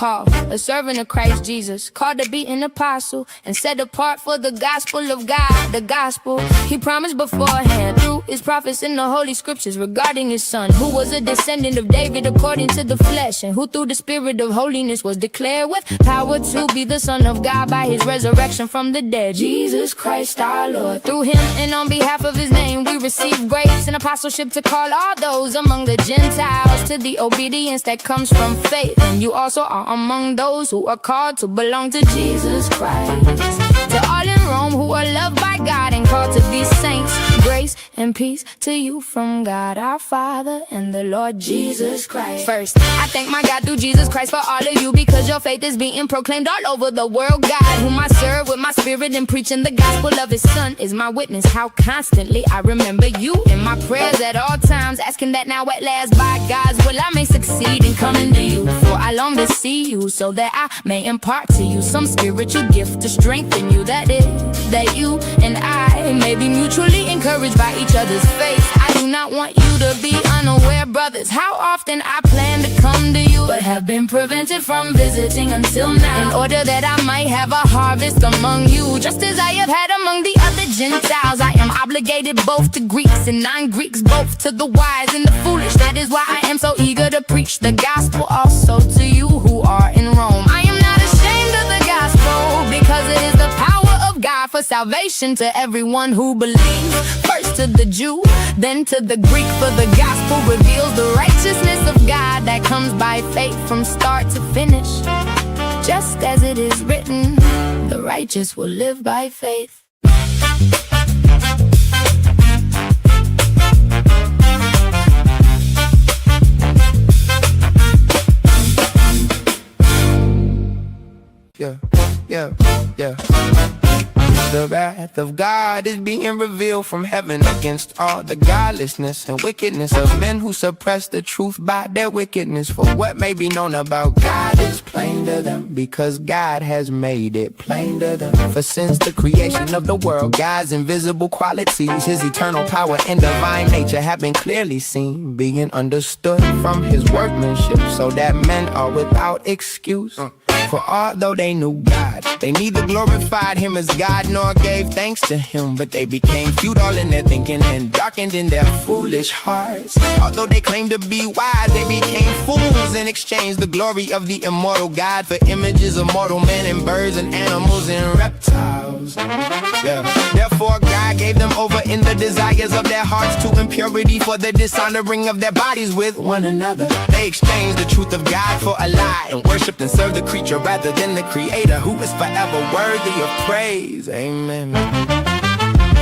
Paul, a servant of Christ Jesus, called to be an apostle and set apart for the gospel of God. The gospel he promised beforehand through his prophets in the holy scriptures regarding his son, who was a descendant of David according to the flesh, and who through the spirit of holiness was declared with power to be the Son of God by his resurrection from the dead. Jesus Christ our Lord. Through him and on behalf of his name we receive grace and apostleship to call all those among the Gentiles to the obedience that comes from faith. And you also are among those who are called to belong to Jesus Christ. To all in Rome who are loved by God and called to be saints, grace and peace to you from God our Father and the Lord Jesus Christ. First, I thank my God through Jesus Christ for all of you, because your faith is being proclaimed all over the world. God, whom I serve with my spirit and preaching the gospel of his son, is my witness how constantly I remember you in my prayers at all times, asking that now at last by God's will I may succeed in coming to you. For I long to see you so that I may impart to you some spiritual gift to strengthen you. That is, that you and I may be mutually encouraged by each other's faith. I do not want you to be unaware, brothers, how often I plan to come to you, but have been prevented from visiting until now, in order that I might have a harvest among you, just as I have had among the other Gentiles. I am obligated both to Greeks and non-Greeks, both to the wise and the foolish. That is why I am so eager to preach the gospel also to you who are in Rome. I am not ashamed of the gospel, because it is the power of God for salvation to everyone who believes. First to the Jew, then to the Greek, for the gospel reveals the righteousness of God that comes by faith from start to finish. Just as it is written, the righteous will live by faith. Yeah. The wrath of God is being revealed from heaven against all the godlessness and wickedness of men who suppress the truth by their wickedness. For what may be known about God is plain to them, because God has made it plain to them. For since the creation of the world, God's invisible qualities, his eternal power and divine nature have been clearly seen, being understood from his workmanship, so that men are without excuse. For although they knew God, they neither glorified him as God nor gave thanks to him, but they became futile in their thinking and darkened in their foolish hearts. Although they claimed to be wise, they became fools and exchanged the glory of the immortal God for images of mortal men and birds and animals and reptiles. Therefore God gave them over in the desires of their hearts to impurity, for the dishonoring of their bodies with one another. They exchanged the truth of God for a lie, and worshipped and served the creature rather than the Creator, who is forever worthy of praise. Amen.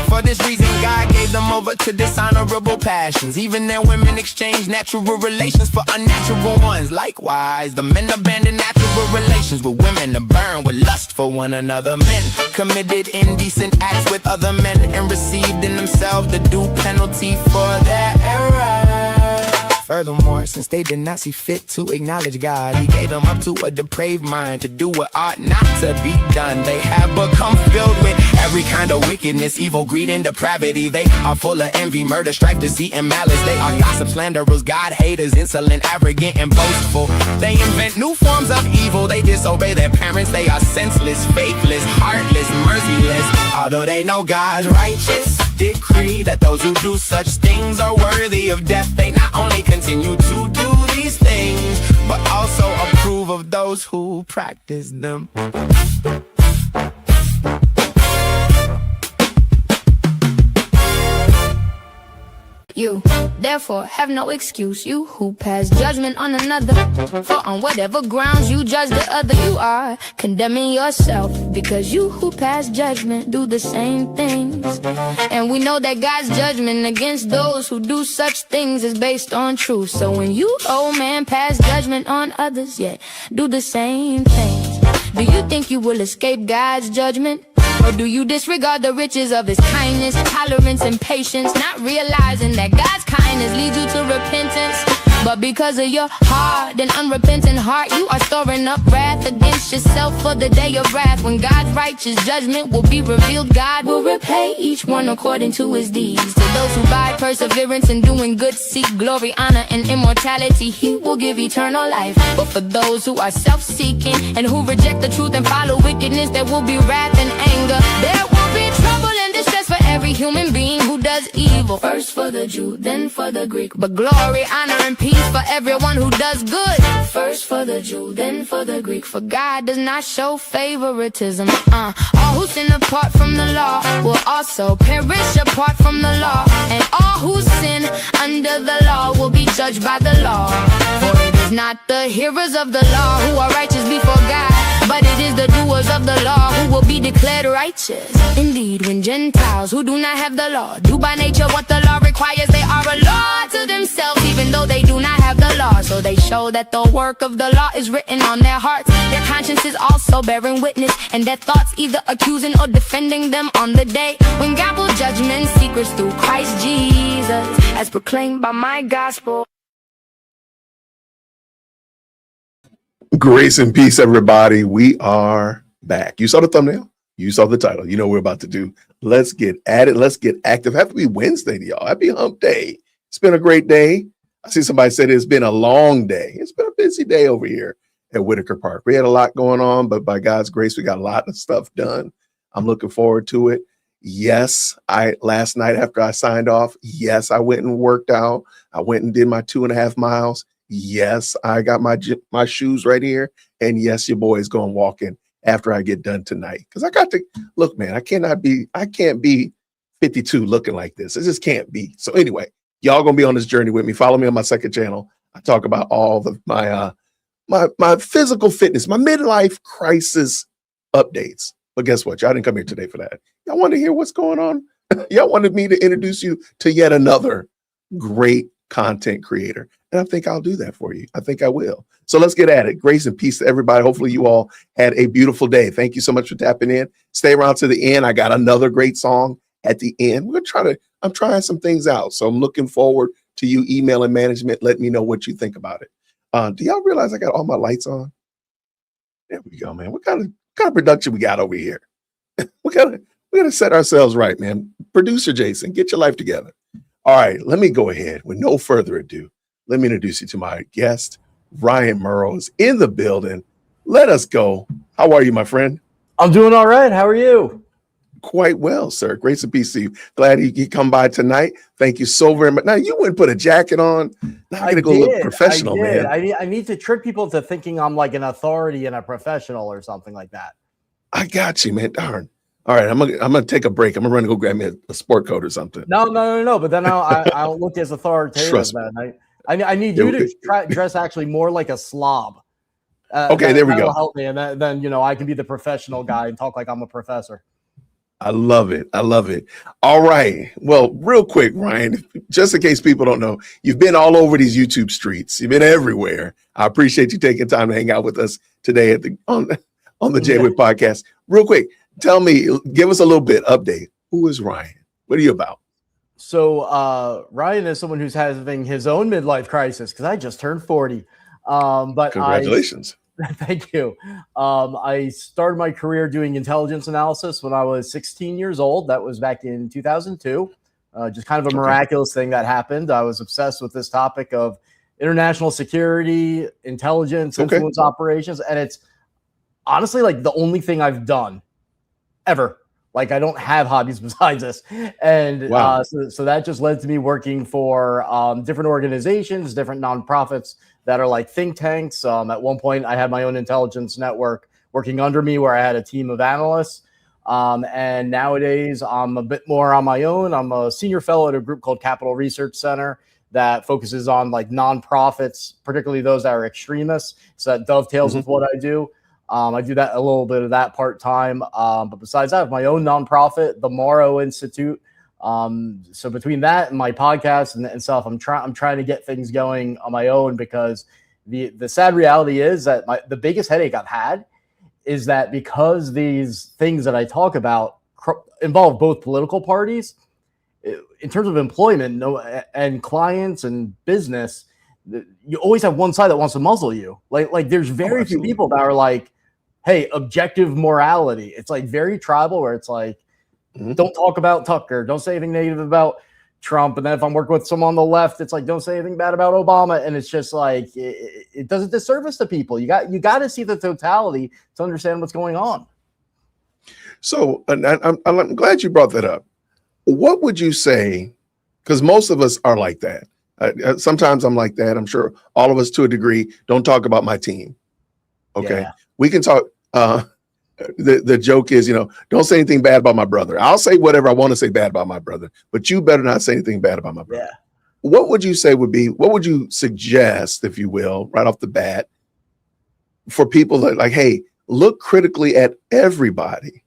For this reason God gave them over to dishonorable passions. Even their women exchanged natural relations for unnatural ones. Likewise the men abandoned natural relations with women to burn with lust for one another. Men committed indecent acts with other men and received in themselves the due penalty for their error. Furthermore, since they did not see fit to acknowledge God, he gave them up to a depraved mind to do what ought not to be done. They have become filled with every kind of wickedness, evil, greed, and depravity. They are full of envy, murder, strife, deceit, and malice. They are gossip, slanderers, God haters, insolent, arrogant, and boastful. They invent new forms of evil. They disobey their parents. They are senseless, faithless, heartless, merciless. Although they know God's righteous decree that those who do such things are worthy of death, they not only continue to do these things, but also approve of those who practice them. You, therefore, have no excuse, you who pass judgment on another. For on whatever grounds you judge the other, you are condemning yourself, because you who pass judgment do the same things. And we know that God's judgment against those who do such things is based on truth. So when you, oh man, pass judgment on others, yet do the same things, do you think you will escape God's judgment? Or do you disregard the riches of his kindness, tolerance, and patience, not realizing that God's kindness leads you to repentance? But because of your hard and unrepentant heart, you are storing up wrath against yourself for the day of wrath. When God's righteous judgment will be revealed, God will repay each one according to his deeds. To those who by perseverance in doing good seek glory, honor, and immortality, he will give eternal life. But for those who are self-seeking and who reject the truth and follow wickedness, there will be wrath and anger. There will be trouble and distress for every human being who does evil. First for the Jew, then for the Greek. But glory, honor, and peace for everyone who does good. First for the Jew, then for the Greek. For God does not show favoritism. All who sin apart from the law will also perish apart from the law. And all who sin under the law will be judged by the law. For it is not the hearers of the law who are righteous before God, but it is the doers of the law who will be declared righteous. Indeed, when Gentiles who do not have the law do by nature what the law requires, they are a law to themselves, even though they do not have the law. So they show that the work of the law is written on their hearts, their consciences also bearing witness, and their thoughts either accusing or defending them on the day when God will judge men's secrets through Christ Jesus, as proclaimed by my gospel. Grace and peace, everybody. We are back. You saw the thumbnail. You saw the title. You know what we're about to do. Let's get at it. Let's get active. Happy Wednesday to y'all. Happy hump day. It's been a great day. I see somebody said it's been a long day. It's been a busy day over here at Whitaker Park. We had a lot going on, but by God's grace, we got a lot of stuff done. I'm looking forward to it. Yes, last night after I signed off, yes, I went and worked out. I went and did my 2.5 miles. Yes, I got my shoes right here. And yes, your boy is going walking after I get done tonight. Because I got to look, man, I can't be 52 looking like this. It just can't be. So anyway, y'all gonna be on this journey with me. Follow me on my second channel. I talk about all of my physical fitness, my midlife crisis updates. But guess what? Y'all didn't come here today for that. Y'all want to hear what's going on? Y'all wanted me to introduce you to yet another great content creator. And I think I'll do that for you. I think I will. So let's get at it. Grace and peace to everybody. Hopefully you all had a beautiful day. Thank you so much for tapping in. Stay around to the end. I got another great song at the end. I'm trying some things out. So I'm looking forward to you emailing management. Let me know what you think about it. Do y'all realize I got all my lights on? There we go, man. What kind of production we got over here? we gotta set ourselves right, man. Producer Jason, get your life together. All right, let me go ahead with no further ado. Let me introduce you to my guest. Ryan Mauro is in the building. Let us go. How are you, my friend? I'm doing all right. How are you? Quite well, sir. Grace and peace to you. Glad you come by tonight. Thank you so very much. Now, you wouldn't put a jacket on. Now I gotta go look professional, man. I need to trick people into thinking I'm like an authority and a professional or something like that. I got you, man. Darn. All right, I'm gonna take a break. I'm gonna run and go grab me a sport coat or something. No. But then I'll look as authoritative. Trust me. I need you to dress actually more like a slob. Okay, there we go. Help me, and then I can be the professional guy and talk like I'm a professor. I love it. All right. Well, real quick, Ryan, just in case people don't know, you've been all over these YouTube streets. You've been everywhere. I appreciate you taking time to hang out with us today on the J-Wit podcast. Real quick, tell me, give us a little bit update. Who is Ryan? What are you about? So Ryan is someone who's having his own midlife crisis because I just turned 40. But congratulations. Thank you. I started my career doing intelligence analysis when I was 16 years old. That was back in 2002. Just kind of a miraculous thing that happened. I was obsessed with this topic of international security, intelligence, influence operations. And it's honestly like the only thing I've done ever. Like I don't have hobbies besides this. And so that just led to me working for different organizations, different nonprofits that are like think tanks. At one point, I had my own intelligence network working under me where I had a team of analysts. And nowadays, I'm a bit more on my own. I'm a senior fellow at a group called Capital Research Center that focuses on like nonprofits, particularly those that are extremists. So that dovetails with what I do. I do that a little bit of that part-time. But besides that, I have my own nonprofit, the Mauro Institute. So between that and my podcast and stuff, I'm trying to get things going on my own because the sad reality is that the biggest headache I've had is that because these things that I talk about involve both political parties in terms of employment and clients and business, you always have one side that wants to muzzle you. Like there's very few people that are like, hey, objective morality. It's like very tribal, where it's like, don't talk about Tucker, don't say anything negative about Trump. And then if I'm working with someone on the left, it's like, don't say anything bad about Obama. And it's just like, it does a disservice to people. You got to see the totality to understand what's going on. So, and I'm glad you brought that up. What would you say? Because most of us are like that. Sometimes I'm like that. I'm sure all of us to a degree. Don't talk about my team. Okay. Yeah. We can talk. The joke is, don't say anything bad about my brother. I'll say whatever I want to say bad about my brother, but you better not say anything bad about my brother. Yeah. What would you say what would you suggest, if you will, right off the bat, for people that like, hey, look critically at everybody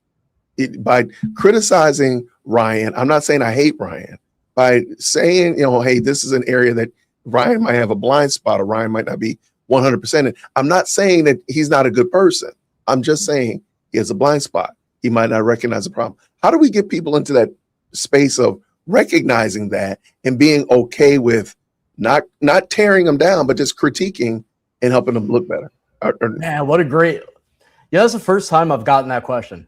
by criticizing Ryan? I'm not saying I hate Ryan. By saying, hey, this is an area that Ryan might have a blind spot, or Ryan might not be 100%. I'm not saying that he's not a good person. I'm just saying he has a blind spot. He might not recognize the problem. How do we get people into that space of recognizing that and being okay with not tearing them down, but just critiquing and helping them look better? Man, what a great, that's the first time I've gotten that question.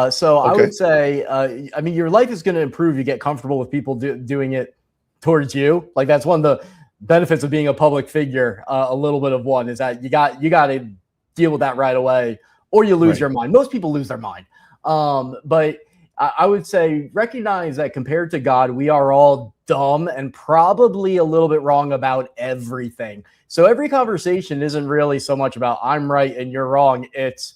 So okay. I would say, your life is going to improve. You get comfortable with people doing it towards you. Like that's one of the benefits of being a public figure. A little bit of one is that you got to deal with that right away, or you lose your mind. Most people lose their mind. But I would say recognize that compared to God, we are all dumb and probably a little bit wrong about everything. So every conversation isn't really so much about I'm right and you're wrong. It's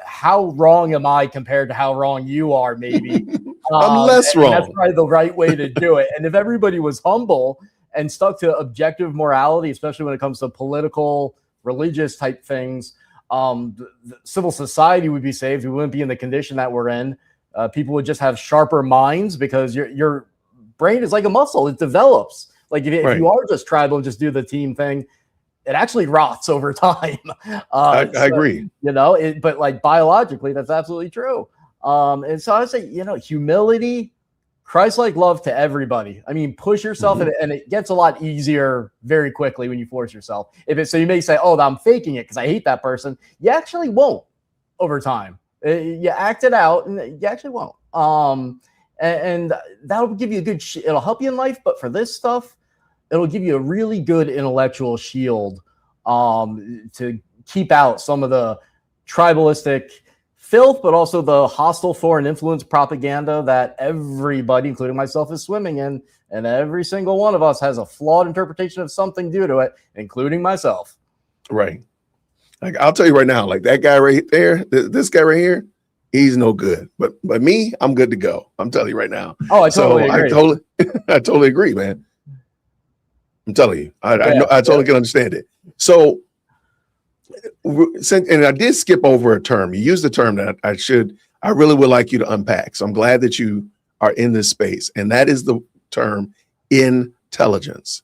how wrong am I compared to how wrong you are, maybe. I'm less wrong. That's probably the right way to do it. And if everybody was humble and stuck to objective morality, especially when it comes to political, religious type things, the civil society would be saved. We wouldn't be in the condition that we're in. People would just have sharper minds, because your brain is like a muscle. It develops. Like if you are just tribal and just do the team thing, it actually rots over time. I agree. But like biologically, that's absolutely true. And so I would say, humility, Christ-like love to everybody. I mean, push yourself, and it gets a lot easier very quickly when you force yourself. So you may say, oh, I'm faking it because I hate that person. You actually won't over time. You act it out, and you actually won't. And that'll give you a good. It'll help you in life, but for this stuff, it'll give you a really good intellectual shield to keep out some of the tribalistic filth, but also the hostile foreign influence propaganda that everybody, including myself, is swimming in. And every single one of us has a flawed interpretation of something due to it, including myself. Right. Like I'll tell you right now, like that guy right there, this guy right here, he's no good. But me, I'm good to go. I'm telling you right now. Oh, I totally agree. I totally agree, man. I'm telling you, I totally can understand it. So, and I did skip over a term. You used the term that I really would like you to unpack. So I'm glad that you are in this space, and that is the term intelligence.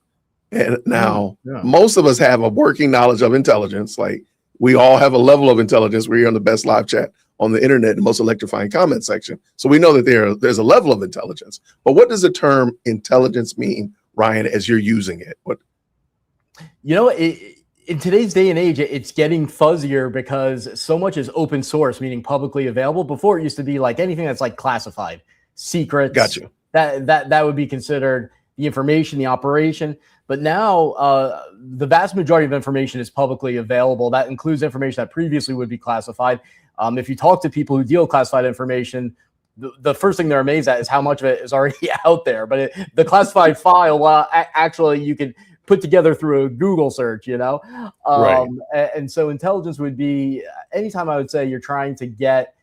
And now most of us have a working knowledge of intelligence. Like we all have a level of intelligence. We're here on the best live chat on the internet, the most electrifying comment section. So we know that there's a level of intelligence. But what does the term intelligence mean, Ryan, as you're using it? In today's day and age, it's getting fuzzier because so much is open source, meaning publicly available. Before, it used to be like anything that's like classified, secrets. Gotcha. That would be considered the information, the operation. But now the vast majority of information is publicly available. That includes information that previously would be classified. If you talk to people who deal with classified information, the first thing they're amazed at is how much of it is already out there. But the classified file, actually, you can put together through a Google search, Right. And so intelligence would be anytime I would say you're trying to get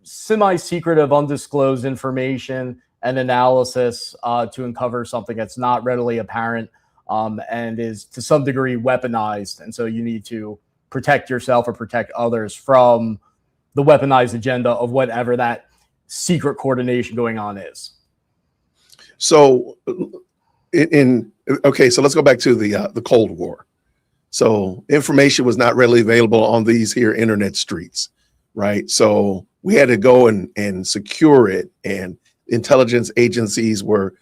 semi-secretive, undisclosed information and analysis to uncover something that's not readily apparent and is to some degree weaponized. And so you need to protect yourself or protect others from the weaponized agenda of whatever that secret coordination going on is. So so let's go back to the Cold War. So information was not readily available on these here internet streets, right? So we had to go and secure it, and intelligence agencies were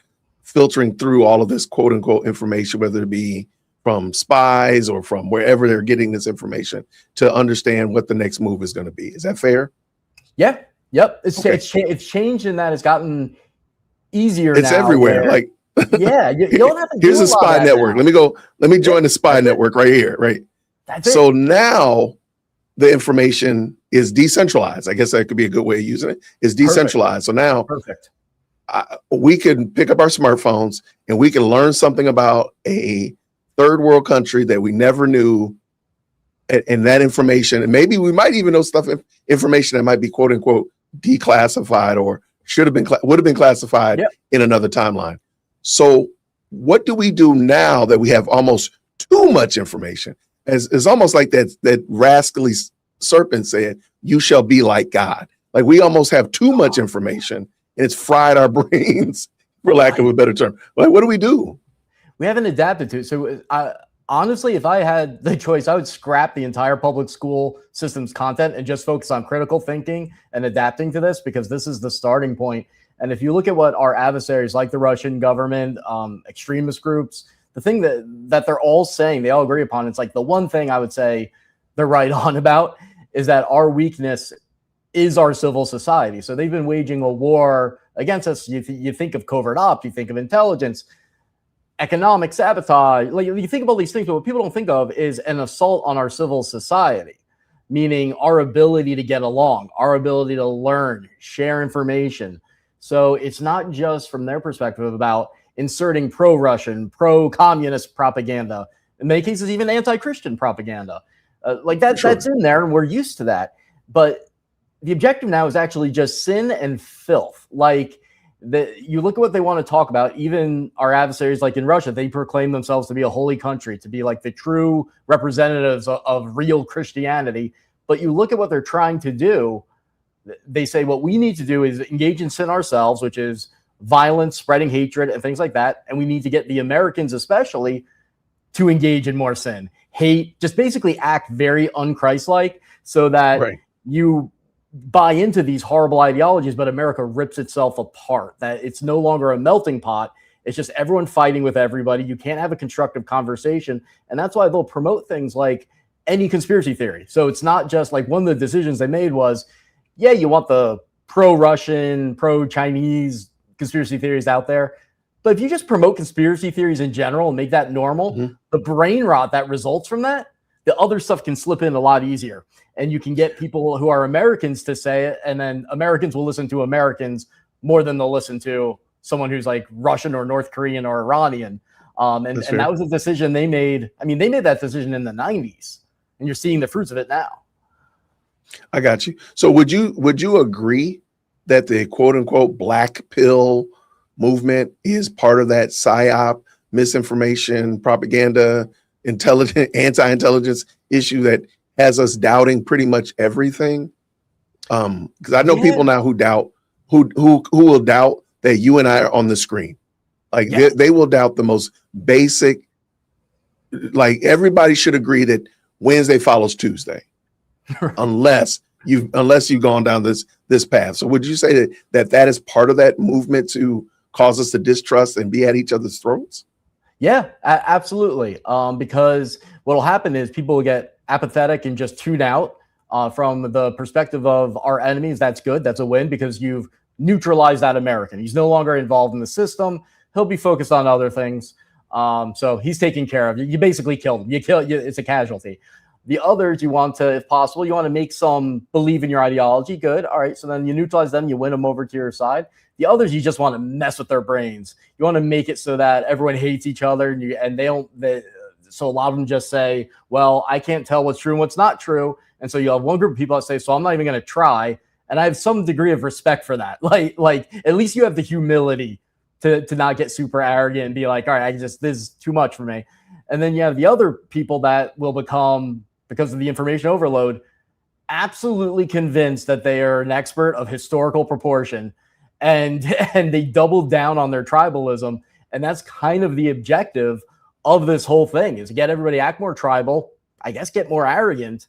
filtering through all of this quote unquote information, whether it be from spies or from wherever they're getting this information, to understand what the next move is going to be. Is that fair? Yeah. Yep. Okay. It's changed in that it's gotten easier. It's now everywhere. where, yeah, you don't have to. Here's do a spy network. now. Let me join the spy network right here. Right. That's So it. now the information is decentralized. I guess that could be a good way of using it. It's decentralized. So now Perfect. we can pick up our smartphones and we can learn something about a third world country that we never knew. And that information, and maybe we might even know information that might be quote unquote declassified or would have been classified in another timeline. So what do we do now that we have almost too much information? It's almost like that rascally serpent said, "You shall be like God." Like we almost have too much information and it's fried our brains, for lack of a better term. Like, what do we do? We haven't adapted to it. So honestly, if I had the choice, I would scrap the entire public school system's content and just focus on critical thinking and adapting to this, because this is the starting point. And if you look at what our adversaries like the Russian government, extremist groups, the thing that they're all saying, they all agree upon, it's like the one thing I would say they're right on about is that our weakness is our civil society. So they've been waging a war against us. You think of covert ops, you think of intelligence, economic sabotage. Like you think of all these things, but what people don't think of is an assault on our civil society, meaning our ability to get along, our ability to learn, share information. So it's not just from their perspective about inserting pro-Russian, pro-communist propaganda, in many cases even anti-Christian propaganda. That's in there, and we're used to that. But the objective now is actually just sin and filth. Like you look at what they want to talk about, even our adversaries like in Russia, they proclaim themselves to be a holy country, to be like the true representatives of real Christianity. But you look at what they're trying to do, they say what we need to do is engage in sin ourselves, which is violence, spreading hatred, and things like that. And we need to get the Americans especially to engage in more sin, hate, just basically act very un-Christ-like, so that you buy into these horrible ideologies, but America rips itself apart, that it's no longer a melting pot. It's just everyone fighting with everybody. You can't have a constructive conversation. And that's why they'll promote things like any conspiracy theory. So it's not just like one of the decisions they made was, yeah, you want the pro-Russian, pro-Chinese conspiracy theories out there. But if you just promote conspiracy theories in general and make that normal, the brain rot that results from that, the other stuff can slip in a lot easier. And you can get people who are Americans to say it, and then Americans will listen to Americans more than they'll listen to someone who's like Russian or North Korean or Iranian. And that was a decision they made. I mean, they made that decision in the 90s, and you're seeing the fruits of it now. I got you. So would you agree that the quote unquote black pill movement is part of that PSYOP, misinformation, propaganda, anti-intelligence issue that has us doubting pretty much everything? Because I know people now who doubt, who will doubt that you and I are on the screen. Like they will doubt the most basic. Like everybody should agree that Wednesday follows Tuesday, unless you've gone down this path. So would you say that is part of that movement to cause us to distrust and be at each other's throats? Yeah, absolutely. Because what will happen is people will get apathetic and just tune out from the perspective of our enemies. That's good. That's a win, because you've neutralized that American. He's no longer involved in the system. He'll be focused on other things. So he's taken care of. You basically killed him. It's a casualty. The others, you want to, if possible, you want to make some believe in your ideology. Good. All right. So then you neutralize them. You win them over to your side. The others, you just want to mess with their brains. You want to make it so that everyone hates each other, so a lot of them just say, well, I can't tell what's true and what's not true. And so you have one group of people that say, so I'm not even going to try. And I have some degree of respect for that. Like at least you have the humility to not get super arrogant and be like, all right, this is too much for me. And then you have the other people that will become, because of the information overload, absolutely convinced that they are an expert of historical proportion. And they double down on their tribalism. And that's kind of the objective of this whole thing, is to get everybody act more tribal, I guess get more arrogant,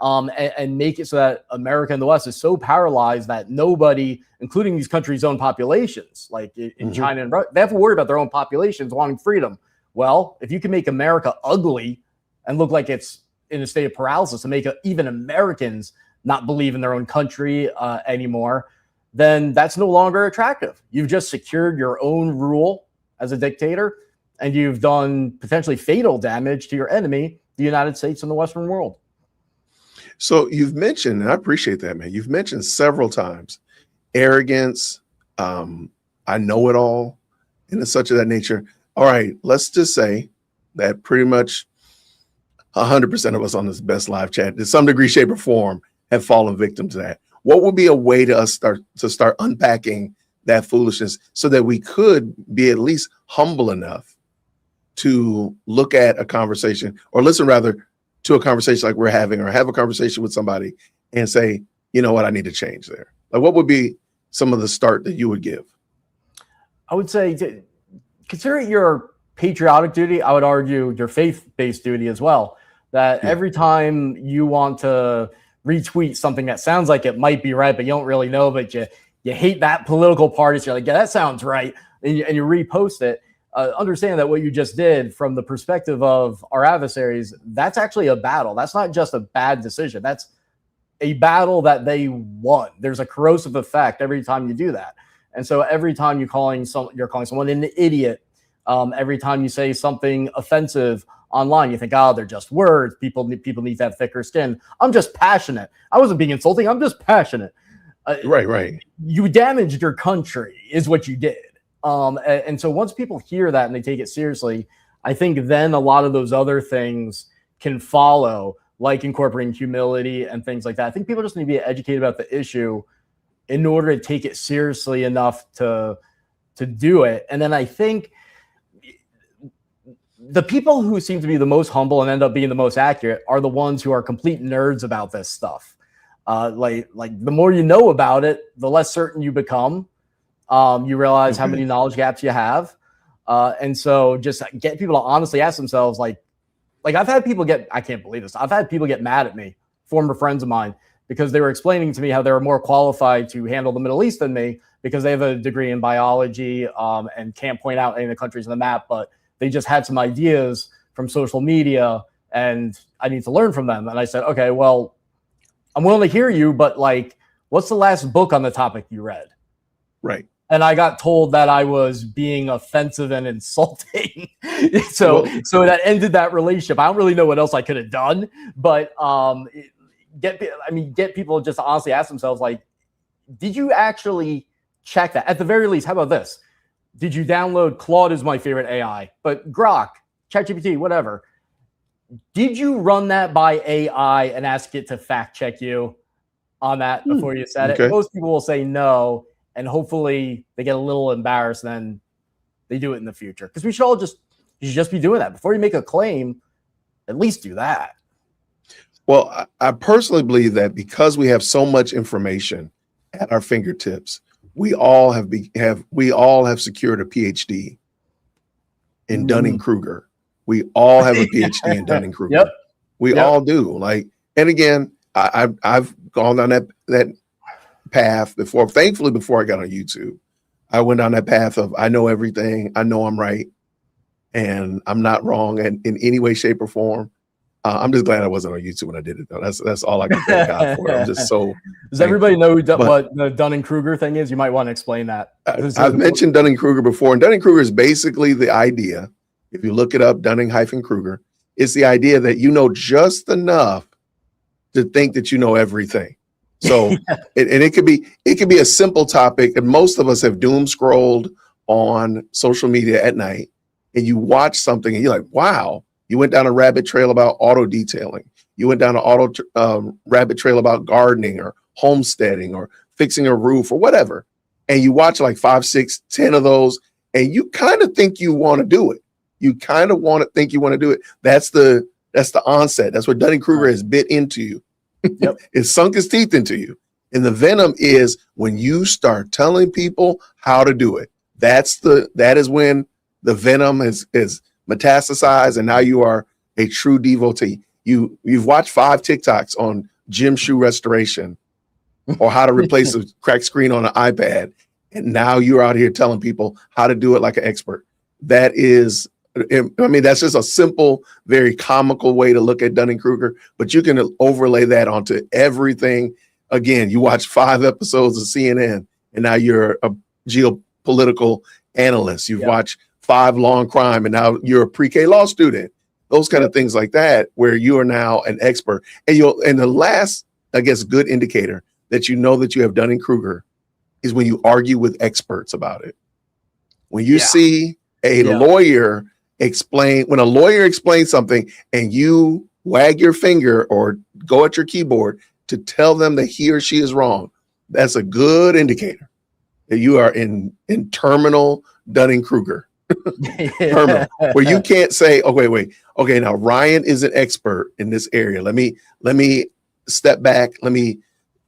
and make it so that America and the West is so paralyzed that nobody, including these countries' own populations, like in China and Russia, they have to worry about their own populations wanting freedom. Well, if you can make America ugly and look like it's in a state of paralysis and make even Americans not believe in their own country anymore, then that's no longer attractive. You've just secured your own rule as a dictator, and you've done potentially fatal damage to your enemy, the United States and the Western world. So you've mentioned, and I appreciate that, man. You've mentioned several times arrogance, I know it all, and such of that nature. All right, let's just say that pretty much 100% of us on this Best Live chat, to some degree, shape, or form, have fallen victim to that. What would be a way to us start unpacking that foolishness so that we could be at least humble enough to look at a conversation, or listen rather to a conversation like we're having, or have a conversation with somebody and say, you know what, I need to change there? Like, what would be some of the start that you would give? I would say, consider it your patriotic duty. I would argue your faith-based duty as well. That every time you want to retweet something that sounds like it might be right, but you don't really know, but you hate that political party, so you're like, yeah, that sounds right, and you repost it. Understand that what you just did, from the perspective of our adversaries, that's actually a battle. That's not just a bad decision. That's a battle that they won. There's a corrosive effect every time you do that. And so every time you're calling someone an idiot, every time you say something offensive online, you think, oh, they're just words. People need to have thicker skin. I'm just passionate. I wasn't being insulting. I'm just passionate. Right. You damaged your country is what you did. And so once people hear that and they take it seriously, I think then a lot of those other things can follow, like incorporating humility and things like that. I think people just need to be educated about the issue in order to take it seriously enough to do it. And then I think the people who seem to be the most humble and end up being the most accurate are the ones who are complete nerds about this stuff. Like the more you know about it, the less certain you become. You realize how many knowledge gaps you have. And so just get people to honestly ask themselves, like I've had people I can't believe this. I've had people get mad at me, former friends of mine, because they were explaining to me how they were more qualified to handle the Middle East than me because they have a degree in biology and can't point out any of the countries on the map, but they just had some ideas from social media and I need to learn from them. And I said, okay, well, I'm willing to hear you, but like, what's the last book on the topic you read? Right. And I got told that I was being offensive and insulting. So that ended that relationship. I don't really know what else I could have done, but get people just to honestly ask themselves, like, did you actually check that? At the very least, how about this? Did you download Claude is my favorite AI, but Grok, ChatGPT, whatever. Did you run that by AI and ask it to fact check you on that before you said it? Most people will say no. And hopefully they get a little embarrassed, then they do it in the future. Because you should just be doing that. Before you make a claim, at least do that. Well, I personally believe that because we have so much information at our fingertips, we all have secured a PhD in Dunning-Kruger. We all have a PhD in Dunning-Kruger. Yep. We all do. Like, and again, I've gone down that path before. Thankfully, before I got on YouTube, I went down that path of I know everything. I know I'm right, and I'm not wrong in any way, shape, or form. I'm just glad I wasn't on YouTube when I did it, though. That's all I can thank God for. I'm just so. Does everybody know what the Dunning-Kruger thing is? You might want to explain that. I've mentioned Dunning-Kruger before, and Dunning-Kruger is basically the idea. If you look it up, Dunning-Kruger, it's the idea that you know just enough to think that you know everything. So, it could be a simple topic, and most of us have doom scrolled on social media at night, and you watch something, and you're like, wow. You went down a rabbit trail about auto detailing. You went down an rabbit trail about gardening or homesteading or fixing a roof or whatever. And you watch like 5, 6, 10 of those, and you kind of think you want to do it. You kind of think you want to do it. That's the onset. That's what Dunning-Kruger has bit into you. Yep. It sunk his teeth into you. And the venom is when you start telling people how to do it. That is when the venom is metastasized, and now you are a true devotee. you've watched 5 TikToks on gym shoe restoration or how to replace a cracked screen on an iPad, and now you're out here telling people how to do it like an expert. That is, I mean, that's just a simple, very comical way to look at Dunning-Kruger, but you can overlay that onto everything. Again, you watch 5 episodes of CNN, and now you're a geopolitical analyst. You've watched 5 Law and Crime, and now you're a pre-K law student. Those kind of things like that, where you are now an expert. And the last, I guess, good indicator that you know that you have Dunning-Kruger is when you argue with experts about it. When you see a lawyer when a lawyer explains something and you wag your finger or go at your keyboard to tell them that he or she is wrong, that's a good indicator that you are in terminal Dunning-Kruger. Terminal, where you can't say, oh, wait. Okay, now Ryan is an expert in this area. Let me step back. Let me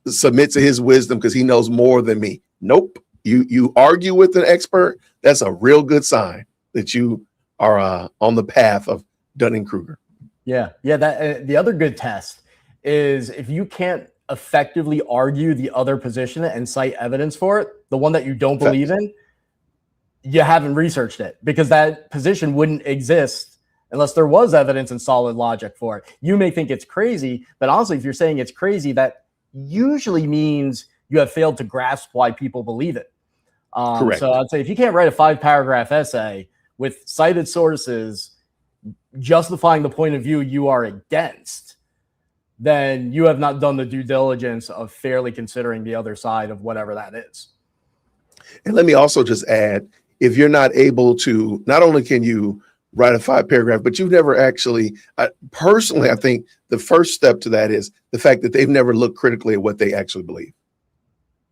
submit to his wisdom because he knows more than me. Nope. You argue with an expert. That's a real good sign that you are on the path of Dunning-Kruger. Yeah. That the other good test is if you can't effectively argue the other position and cite evidence for it, the one that you don't believe in, you haven't researched it, because that position wouldn't exist unless there was evidence and solid logic for it. You may think it's crazy, but honestly, if you're saying it's crazy, that usually means you have failed to grasp why people believe it. Correct. So I'd say if you can't write a 5-paragraph essay with cited sources justifying the point of view you are against, then you have not done the due diligence of fairly considering the other side of whatever that is. And let me also just add, if you're not able to, not only can you write a 5-paragraph, but you've never actually, personally, I think the first step to that is the fact that they've never looked critically at what they actually believe.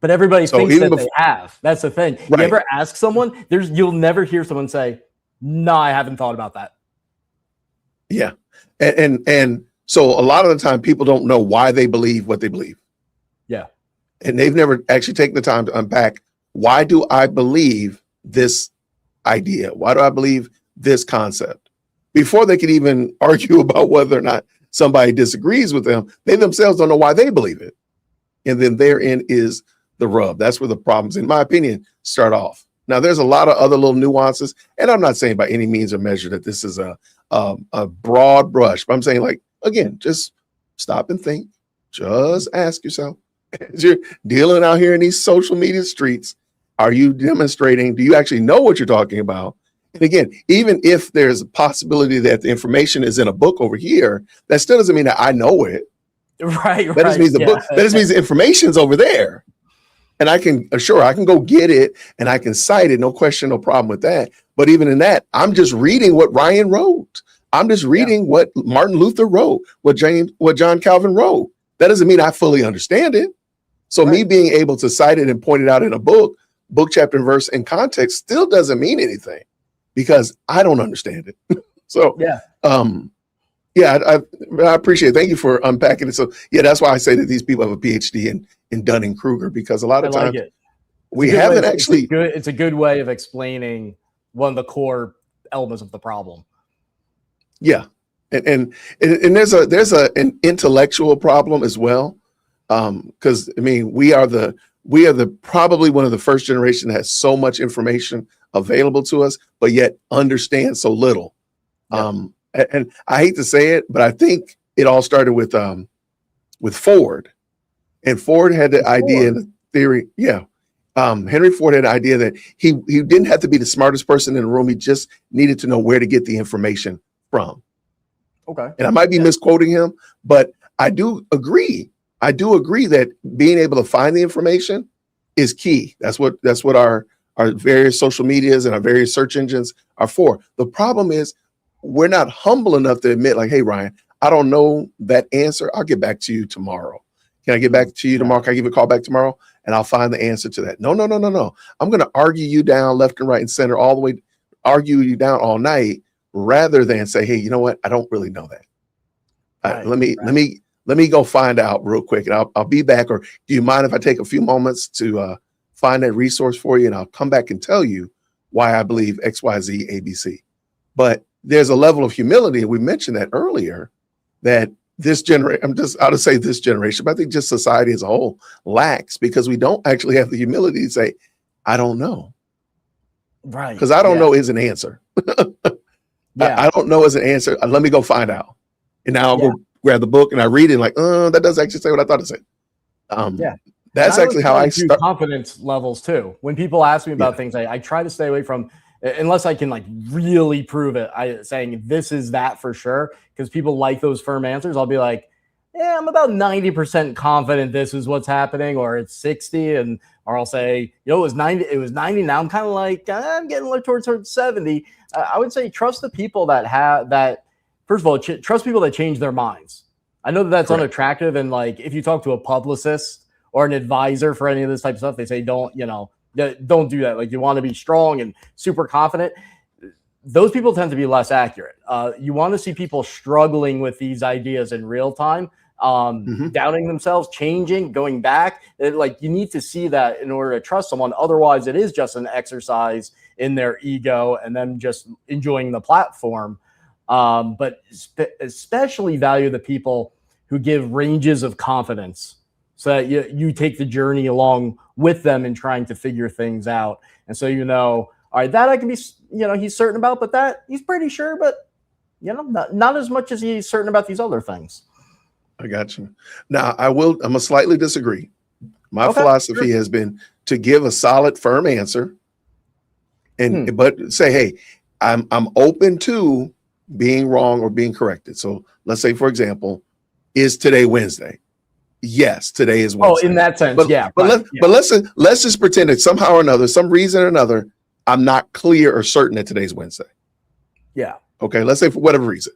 But everybody thinks that they have. That's the thing. Right. You ever ask someone, you'll never hear someone say, no, I haven't thought about that. Yeah. And so a lot of the time people don't know why they believe what they believe. Yeah. And they've never actually taken the time to unpack, why do I believe this idea? Why do I believe this concept? Before they can even argue about whether or not somebody disagrees with them, they themselves don't know why they believe it. And then therein is the rub. That's where the problems, in my opinion, start off. Now, there's a lot of other little nuances, and I'm not saying by any means or measure that this is a broad brush, but I'm saying, like, again, just stop and think. Just ask yourself, as you're dealing out here in these social media streets, are you demonstrating? Do you actually know what you're talking about? And again, even if there's a possibility that the information is in a book over here, that still doesn't mean that I know it. Right. That just means the book. That just means the information's over there, and I can go get it and I can cite it. No question, no problem with that. But even in that, I'm just reading what Ryan wrote. I'm just reading what Martin Luther wrote, what John Calvin wrote. That doesn't mean I fully understand it. So me being able to cite it and point it out in a book, chapter and verse and context still doesn't mean anything because I don't understand it. So I appreciate it. Thank you for unpacking it. So that's why I say that these people have a PhD in Dunning-Kruger, because a lot of times we haven't actually. It's a good way of explaining one of the core elements of the problem. Yeah, and there's an intellectual problem as well, because I mean we are the probably one of the first generation that has so much information available to us, but yet understand so little. And I hate to say it, but I think it all started with Ford, and Ford had the idea and the theory. Yeah. Henry Ford had an idea that he didn't have to be the smartest person in the room. He just needed to know where to get the information from. Okay. And I might be misquoting him, but I do agree. I do agree that being able to find the information is key. That's what our various social medias and our various search engines are for. The problem is we're not humble enough to admit, like, hey, Ryan, I don't know that answer. I'll get back to you tomorrow. Can I get back to you tomorrow? Can I give you a call back tomorrow? And I'll find the answer to that. No. I'm going to argue you down left and right and center all the way, argue you down all night, rather than say, hey, you know what? I don't really know that. Let me go find out real quick, and I'll be back. Or do you mind if I take a few moments to find that resource for you, and I'll come back and tell you why I believe X, Y, Z, ABC. But there's a level of humility, and we mentioned that earlier, that this generation, I'll just say this generation, but I think just society as a whole lacks, because we don't actually have the humility to say, I don't know. Right. Because I don't know is an answer. I don't know is an answer. Let me go find out. And now I'll go grab the book and I read it like, that doesn't actually say what I thought it said. That's actually how I start. Confidence levels too. When people ask me about things, I try to stay away from, unless I can like really prove it, saying this is that for sure, because people like those firm answers. I'll be like, yeah, I'm about 90% confident this is what's happening, or it's 60, or I'll say, it was 90. Now I'm kind of like, I'm getting towards 70. I would say trust the people that have that. First of all, trust people that change their minds. I know that's unattractive, and like if you talk to a publicist or an advisor for any of this type of stuff, they say don't do that. Like, you want to be strong and super confident. Those people tend to be less accurate. You want to see people struggling with these ideas in real time, doubting themselves, changing, going back. You need to see that in order to trust someone. Otherwise, it is just an exercise in their ego and them just enjoying the platform. But especially value the people who give ranges of confidence, so that you take the journey along with them in trying to figure things out. And so, all right, that I can be, he's certain about, but that he's pretty sure, but, not as much as he's certain about these other things. I got you. Now, I'm going to slightly disagree. My philosophy has been to give a solid, firm answer, but say, hey, I'm open to being wrong or being corrected. So let's say, for example, is today Wednesday? Yes, today is Wednesday. Oh, in that sense, but let's just pretend that somehow or another, some reason or another, I'm not clear or certain that today's Wednesday. Yeah. Okay. Let's say for whatever reason,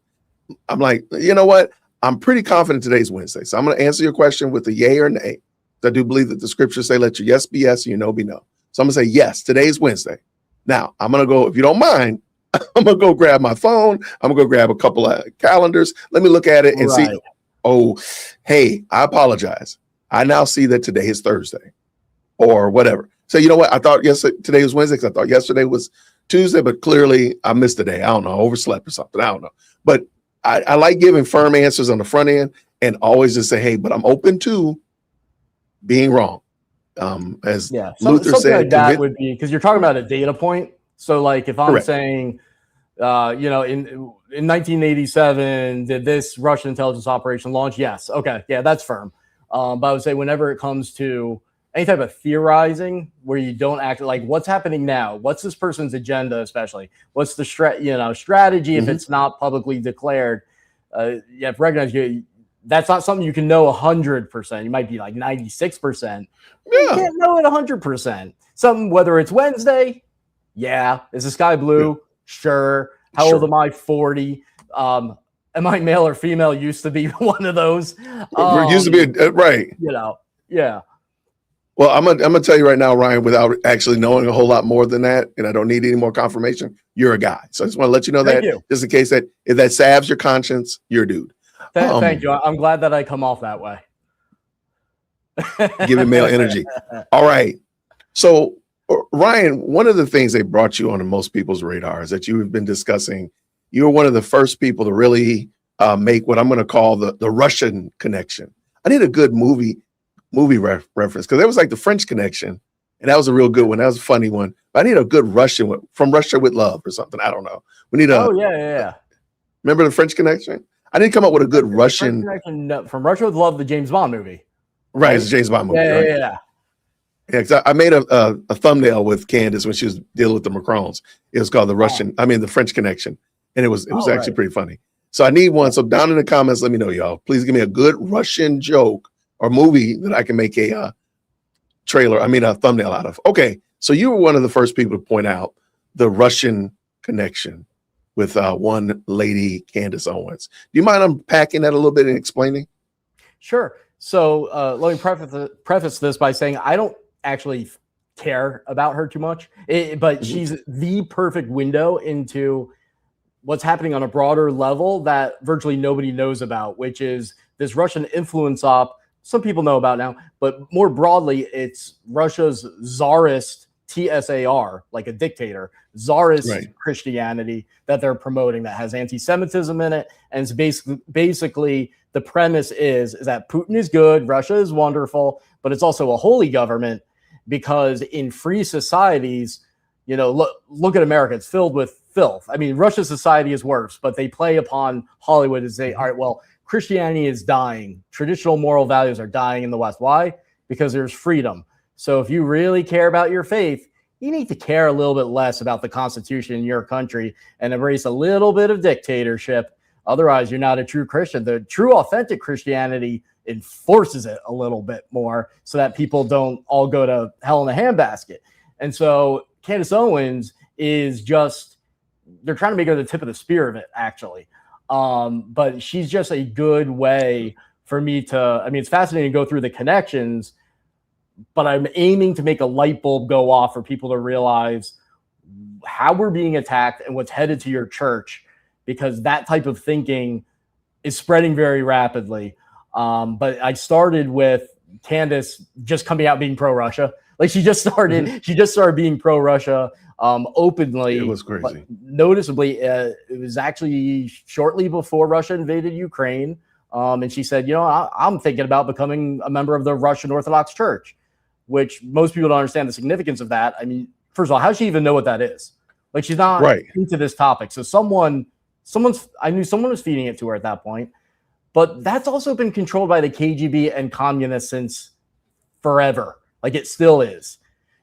I'm like, you know what? I'm pretty confident today's Wednesday. So I'm going to answer your question with a yay or nay. I do believe that the scriptures say, let your yes be yes and your no be no. So I'm going to say, yes, today's Wednesday. Now I'm going to go, if you don't mind, I'm going to go grab my phone. I'm going to go grab a couple of calendars. Let me look at it and see. Oh, hey, I apologize. I now see that today is Thursday or whatever. So you know what? I thought today was Wednesday because I thought yesterday was Tuesday, but clearly I missed a day. I don't know, overslept or something. I don't know. But I like giving firm answers on the front end and always just say, hey, but I'm open to being wrong. As Luther said, like that would be, because you're talking about a data point. So like if I'm saying, in 1987, did this Russian intelligence operation launch? Yes. Okay. Yeah, that's firm. But I would say whenever it comes to any type of theorizing where you don't act like what's happening now, what's this person's agenda, especially what's the strategy if it's not publicly declared, you have to recognize that's not something you can know 100%. You might be like 96%. You can't know it 100%. Something, whether it's Wednesday, is the sky blue? Sure. How old am I? 40. Am I male or female? Used to be one of those. Used to be right. Well, I'm gonna tell you right now, Ryan, without actually knowing a whole lot more than that, and I don't need any more confirmation. You're a guy, so I just want to let you know just in case that if that salves your conscience, you're a dude. Thank you. I'm glad that I come off that way. Giving male energy. All right. So, Ryan, one of the things they brought you on most people's radar is that you have been discussing. You were one of the first people to really make what I'm going to call the Russian connection. I need a good movie reference because there was like the French Connection, and that was a real good one. That was a funny one. But I need a good Russian one, From Russia with Love or something. I don't know. We need a. Oh yeah. Remember the French Connection? I didn't come up with a good Russian. From Russia with Love, the James Bond movie. Right, it's a James Bond movie. Yeah. Yeah, because I made a thumbnail with Candace when she was dealing with the Macrons. It was called the French Connection, and it was actually pretty funny. So I need one. So down in the comments, let me know, y'all. Please give me a good Russian joke or movie that I can make a thumbnail out of. Okay, so you were one of the first people to point out the Russian connection with one lady, Candace Owens. Do you mind unpacking that a little bit and explaining? Sure. So let me preface this by saying I don't actually care about her too much, but she's the perfect window into what's happening on a broader level that virtually nobody knows about, which is this Russian influence op. Some people know about now, but more broadly, it's Russia's czarist TSAR, like a dictator, czarist Right. Christianity that they're promoting that has anti-Semitism in it. And it's basically the premise is that Putin is good, Russia is wonderful, but it's also a holy government because in free societies, you know, look at America, it's filled with filth. I mean, Russia's society is worse, but they play upon Hollywood as all right, well, Christianity is dying. Traditional moral values are dying in the West. Why? Because there's freedom. So if you really care about your faith, you need to care a little bit less about the Constitution in your country and embrace a little bit of dictatorship. Otherwise, you're not a true Christian. The true, authentic Christianity enforces it a little bit more so that people don't all go to hell in a handbasket. And so Candace Owens is just, they're trying to make her the tip of the spear of it, actually. But she's just a good way for me to, I mean, it's fascinating to go through the connections, but I'm aiming to make a light bulb go off for people to realize how we're being attacked and what's headed to your church, because that type of thinking is spreading very rapidly. But I started with Candace just coming out being pro-Russia. Like she just started being pro-Russia openly. It was crazy. Noticeably, it was actually shortly before Russia invaded Ukraine. And she said, you know, I'm thinking about becoming a member of the Russian Orthodox Church, which most people don't understand the significance of that. I mean, first of all, how does she even know what that is? Like she's not into this topic. So I knew someone was feeding it to her at that point. But that's also been controlled by the KGB and communists since forever. Like it still is.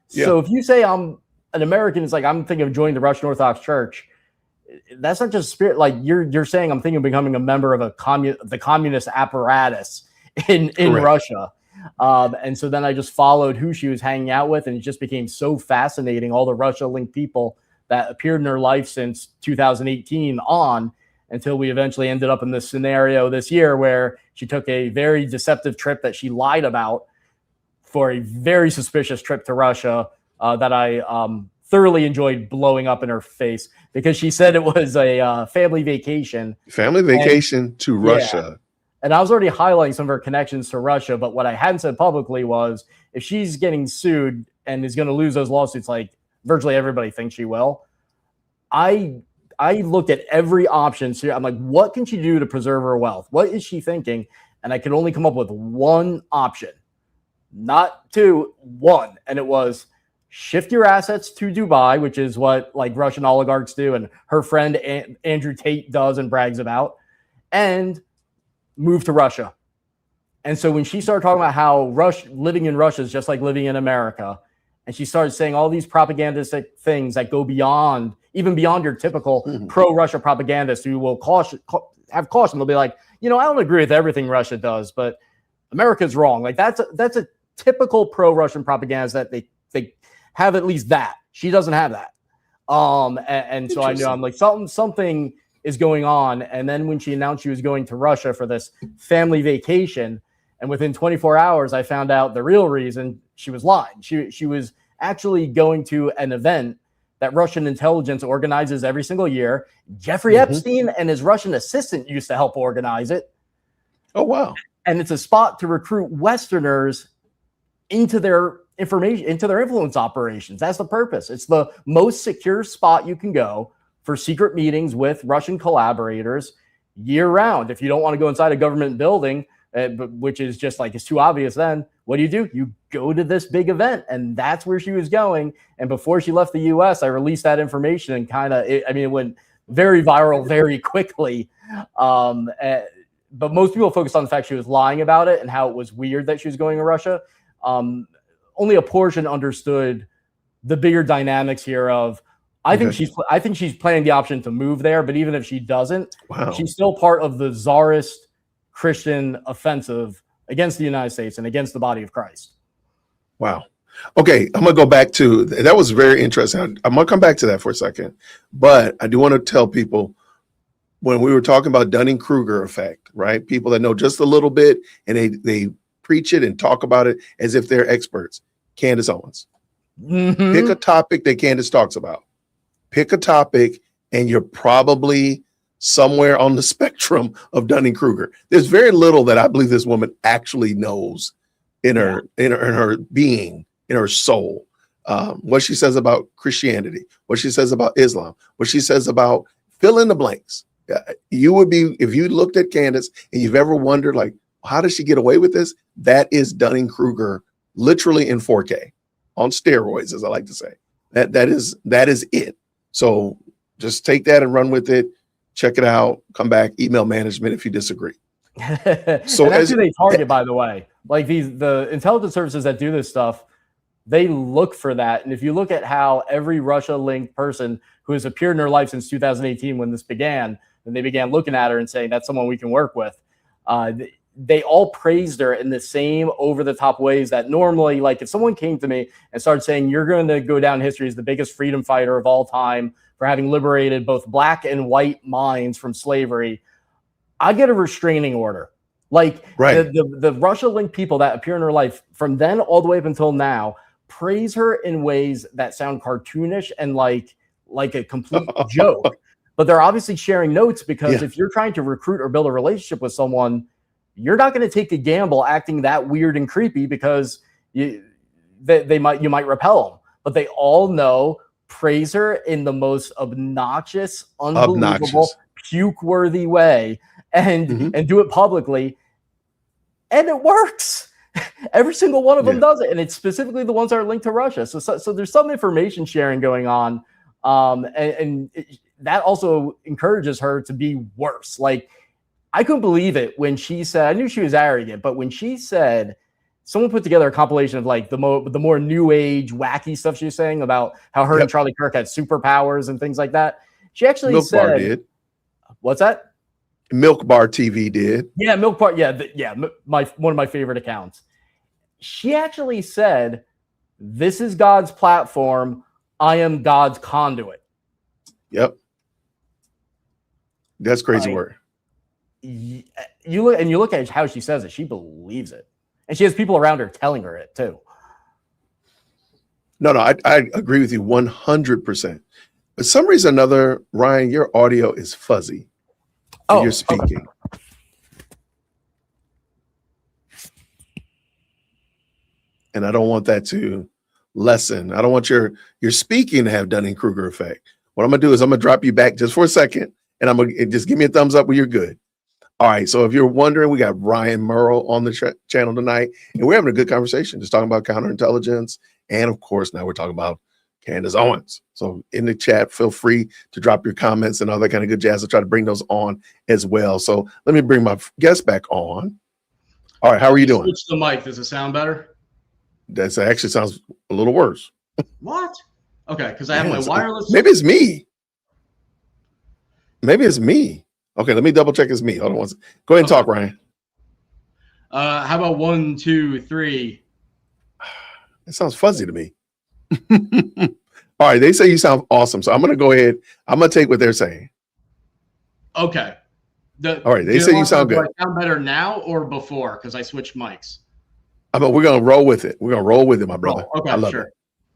Yeah. So if you say I'm an American, it's like I'm thinking of joining the Russian Orthodox Church. That's not just spirit. Like you're saying I'm thinking of becoming a member of the communist apparatus in Russia. And so then I just followed who she was hanging out with, and it just became so fascinating. All the Russia-linked people that appeared in her life since 2018 on, until we eventually ended up in this scenario this year where she took a very deceptive trip that she lied about for a very suspicious trip to Russia that I thoroughly enjoyed blowing up in her face, because she said it was a family vacation. To Russia. Yeah. And I was already highlighting some of her connections to Russia, but what I hadn't said publicly was if she's getting sued and is going to lose those lawsuits, like virtually everybody thinks she will, I looked at every option. So I'm like, what can she do to preserve her wealth? What is she thinking? And I could only come up with one option, not two, one. And it was shift your assets to Dubai, which is what like Russian oligarchs do. And her friend Andrew Tate does and brags about, and move to Russia. And so when she started talking about how living in Russia is just like living in America, and she started saying all these propagandistic things that go even beyond your typical pro-Russia propagandist who will have caution. They'll be like, you know, I don't agree with everything Russia does, but America's wrong. Like that's a typical pro-Russian propagandist that they have at least that. She doesn't have that. And so I knew I'm like something is going on. And then when she announced she was going to Russia for this family vacation, and within 24 hours, I found out the real reason she was lying. She was actually going to an event that Russian intelligence organizes every single year. Jeffrey Epstein and his Russian assistant used to help organize it. Oh, wow. And it's a spot to recruit Westerners into their influence operations. That's the purpose. It's the most secure spot you can go for secret meetings with Russian collaborators year round. If you don't want to go inside a government building, which is just like, it's too obvious, then what do? You go to this big event. And that's where she was going. And before she left the US, I released that information and it went very viral very quickly. But most people focused on the fact she was lying about it and how it was weird that she was going to Russia. Only a portion understood the bigger dynamics here of, I think she's planning the option to move there, but even if she doesn't, she's still part of the czarist Christian offensive against the United States and against the body of Christ. Wow. Okay, I'm going to go back to, that was very interesting. I'm going to come back to that for a second, but I do want to tell people, when we were talking about Dunning-Kruger effect, right? People that know just a little bit and they preach it and talk about it as if they're experts. Candace Owens. Pick a topic that Candace talks about. Pick a topic and you're probably somewhere on the spectrum of Dunning-Kruger. There's very little that I believe this woman actually knows in her being, in her soul. what she says about Christianity, what she says about Islam, what she says about fill in the blanks. You would be, if you looked at Candace and you've ever wondered, like, how does she get away with this? That is Dunning-Kruger literally in 4K on steroids, as I like to say. That is it. So just take that and run with it. Check it out. Come back. Email management if you disagree. So and that's who they target, by the way. Like the intelligence services that do this stuff, they look for that. And if you look at how every Russia-linked person who has appeared in her life since 2018, when this began, and they began looking at her and saying that's someone we can work with, they all praised her in the same over-the-top ways that normally, like if someone came to me and started saying, you're going to go down in history as the biggest freedom fighter of all time for having liberated both black and white minds from slavery, I get a restraining order. Like the Russia-linked people that appear in her life from then all the way up until now praise her in ways that sound cartoonish and like a complete joke. But they're obviously sharing notes because if you're trying to recruit or build a relationship with someone, you're not going to take a gamble acting that weird and creepy because you might repel them. But they all know, praise her in the most obnoxious, unbelievable, puke-worthy way, and do it publicly, and it works. Every single one of them does it, and it's specifically the ones that are linked to Russia. So there's some information sharing going on, and that also encourages her to be worse. Like, I couldn't believe it when she said, I knew she was arrogant, but when she said, someone put together a compilation of like the more new age wacky stuff she was saying about how her and Charlie Kirk had superpowers and things like that. She actually Milk said, Bar did. What's that? Milk Bar TV did. Yeah, Milk Bar. Yeah, one of my favorite accounts. She actually said, "This is God's platform. I am God's conduit." Yep. That's crazy word. You look at how she says it. She believes it, and she has people around her telling her it too. No, I agree with you 100%. For some reason or another, Ryan, your audio is fuzzy. When you're speaking. Okay. And I don't want that to lessen. I don't want your speaking to have Dunning-Kruger effect. What I'm going to do is I'm going to drop you back just for a second, and I'm going to just give me a thumbs up when you're good. All right. So if you're wondering, we got Ryan Mauro on the channel tonight, and we're having a good conversation, just talking about counterintelligence. And of course, now we're talking about Candace Owens. So in the chat, feel free to drop your comments and all that kind of good jazz. I'll try to bring those on as well. So let me bring my guest back on. All right. How are you doing? Switch the mic. Does it sound better? That actually sounds a little worse. What? Okay. Because I have my wireless. Maybe it's me. Maybe it's me. Okay. Let me double check it's me. Hold on. Go ahead and talk, Ryan. How about 1, 2, 3? It sounds fuzzy to me. All right, they say you sound awesome, so I'm going to go ahead. I'm going to take what they're saying. Okay. All right, they say you sound good. Sound better now or before? Because I switched mics. I mean, we're going to roll with it. We're going to roll with it, my brother. Oh, okay, I love sure.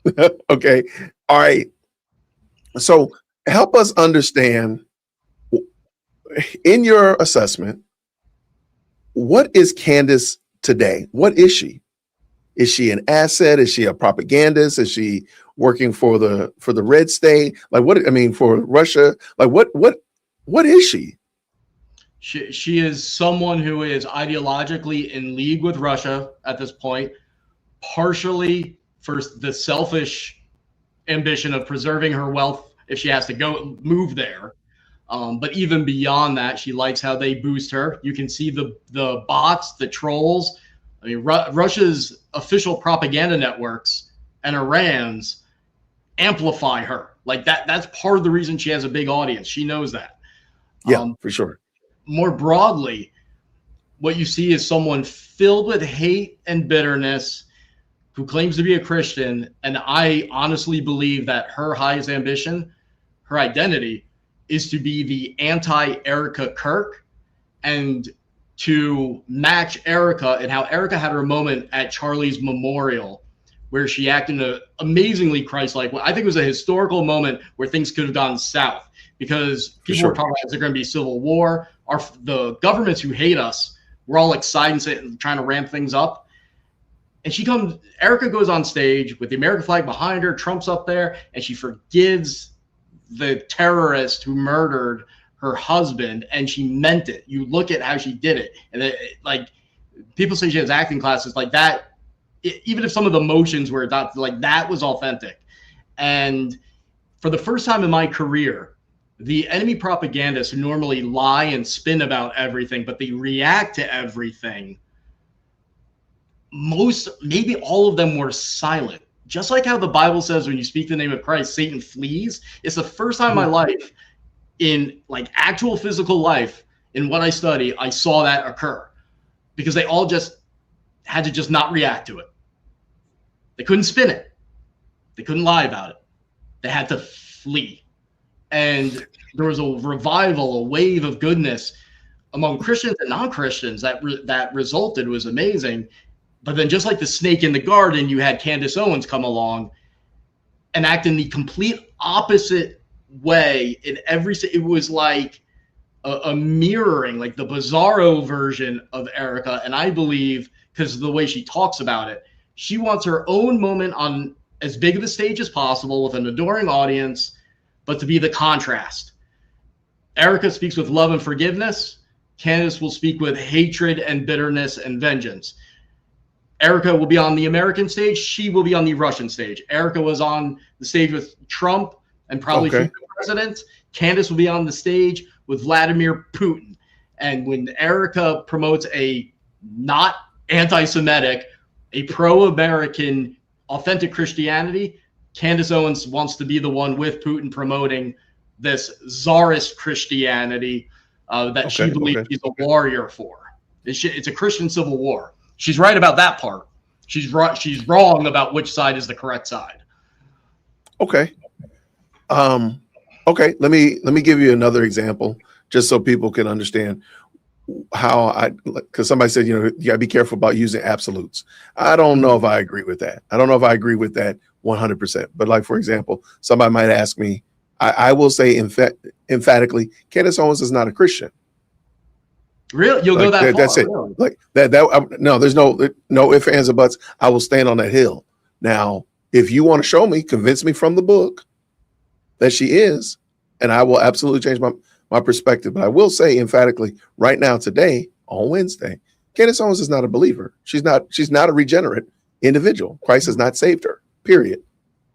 it. Okay. All right. So help us understand, in your assessment, what is Candace today? What is she? Is she an asset? Is she a propagandist? Is she working for the red state? Like what? I mean, for Russia? Like what is she? She is someone who is ideologically in league with Russia at this point, partially for the selfish ambition of preserving her wealth if she has to go move there. But even beyond that, she likes how they boost her. You can see the bots, the trolls. I mean, Russia's official propaganda networks and Iran's amplify her. Like that's part of the reason she has a big audience. She knows that. Yeah, for sure. More broadly, what you see is someone filled with hate and bitterness who claims to be a Christian. And I honestly believe that her highest ambition, her identity, is to be the anti-Erica Kirk and to match Erica, and how Erica had her moment at Charlie's memorial where she acted in an amazingly Christ-like way. I think it was a historical moment where things could have gone south because people were talking about, is there going to be civil war? The governments who hate us, we're all excited and trying to ramp things up. And Erica goes on stage with the American flag behind her, Trump's up there, and she forgives the terrorist who murdered her husband, and she meant it. You look at how she did it, and like people say she has acting classes like that. Even if some of the motions were not like that, was authentic. And for the first time in my career, the enemy propagandists who normally lie and spin about everything, but they react to everything, maybe all of them were silent. Just like how the Bible says when you speak the name of Christ, Satan flees. It's the first time in my life, in like actual physical life, in what I study, I saw that occur, because they all just had to just not react to it. They couldn't spin it. They couldn't lie about it. They had to flee. And there was a revival, a wave of goodness among Christians and non-Christians that resulted. Was amazing. But then just like the snake in the garden, you had Candace Owens come along and act in the complete opposite way in every. It was like a mirroring, like the bizarro version of Erica. And I believe, because of the way she talks about it, she wants her own moment on as big of a stage as possible with an adoring audience, but to be the contrast. Erica speaks with love and forgiveness. Candace will speak with hatred and bitterness and vengeance. Erica will be on the American stage. She will be on the Russian stage. Erica was on the stage with Trump and probably future presidents. Candace will be on the stage with Vladimir Putin. And when Erica promotes a not anti-Semitic, a pro-American, authentic Christianity, Candace Owens wants to be the one with Putin promoting this czarist Christianity that she believes she's a warrior for. It's a Christian civil war. She's right about that part. She's wrong about which side is the correct side. Okay. Okay. Let me give you another example, just so people can understand how because somebody said, you gotta be careful about using absolutes. I don't know if I agree with that. I don't know if I agree with that 100%. But like, for example, somebody might ask me, I will say emphatically, Candace Owens is not a Christian. Really? You'll go that far? That's it. Really? Like no, there's no ifs, ands, or buts. I will stand on that hill. Now, if you want to show me, convince me from the book that she is, and I will absolutely change my perspective. But I will say emphatically right now, today, on Wednesday, Candace Owens is not a believer. She's not a regenerate individual. Christ has not saved her, period.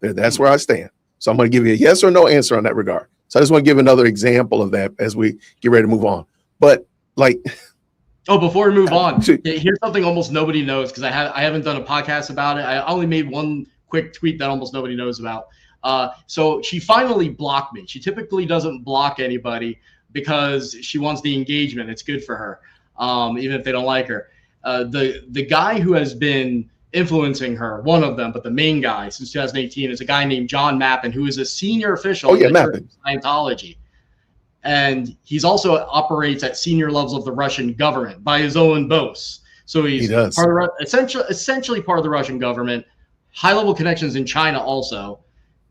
That's where I stand. So I'm going to give you a yes or no answer on that regard. So I just want to give another example of that as we get ready to move on. But before we move on, here's something almost nobody knows, because I haven't done a podcast about it. I only made one quick tweet that almost nobody knows about. So she finally blocked me. She typically doesn't block anybody because she wants the engagement. It's good for her, even if they don't like her. The guy who has been influencing her, one of them, but the main guy since 2018, is a guy named John Mappin, who is a senior official in the Church of Scientology. And he's also operates at senior levels of the Russian government by his own boast. So he's part of essentially part of the Russian government, high-level connections in China also,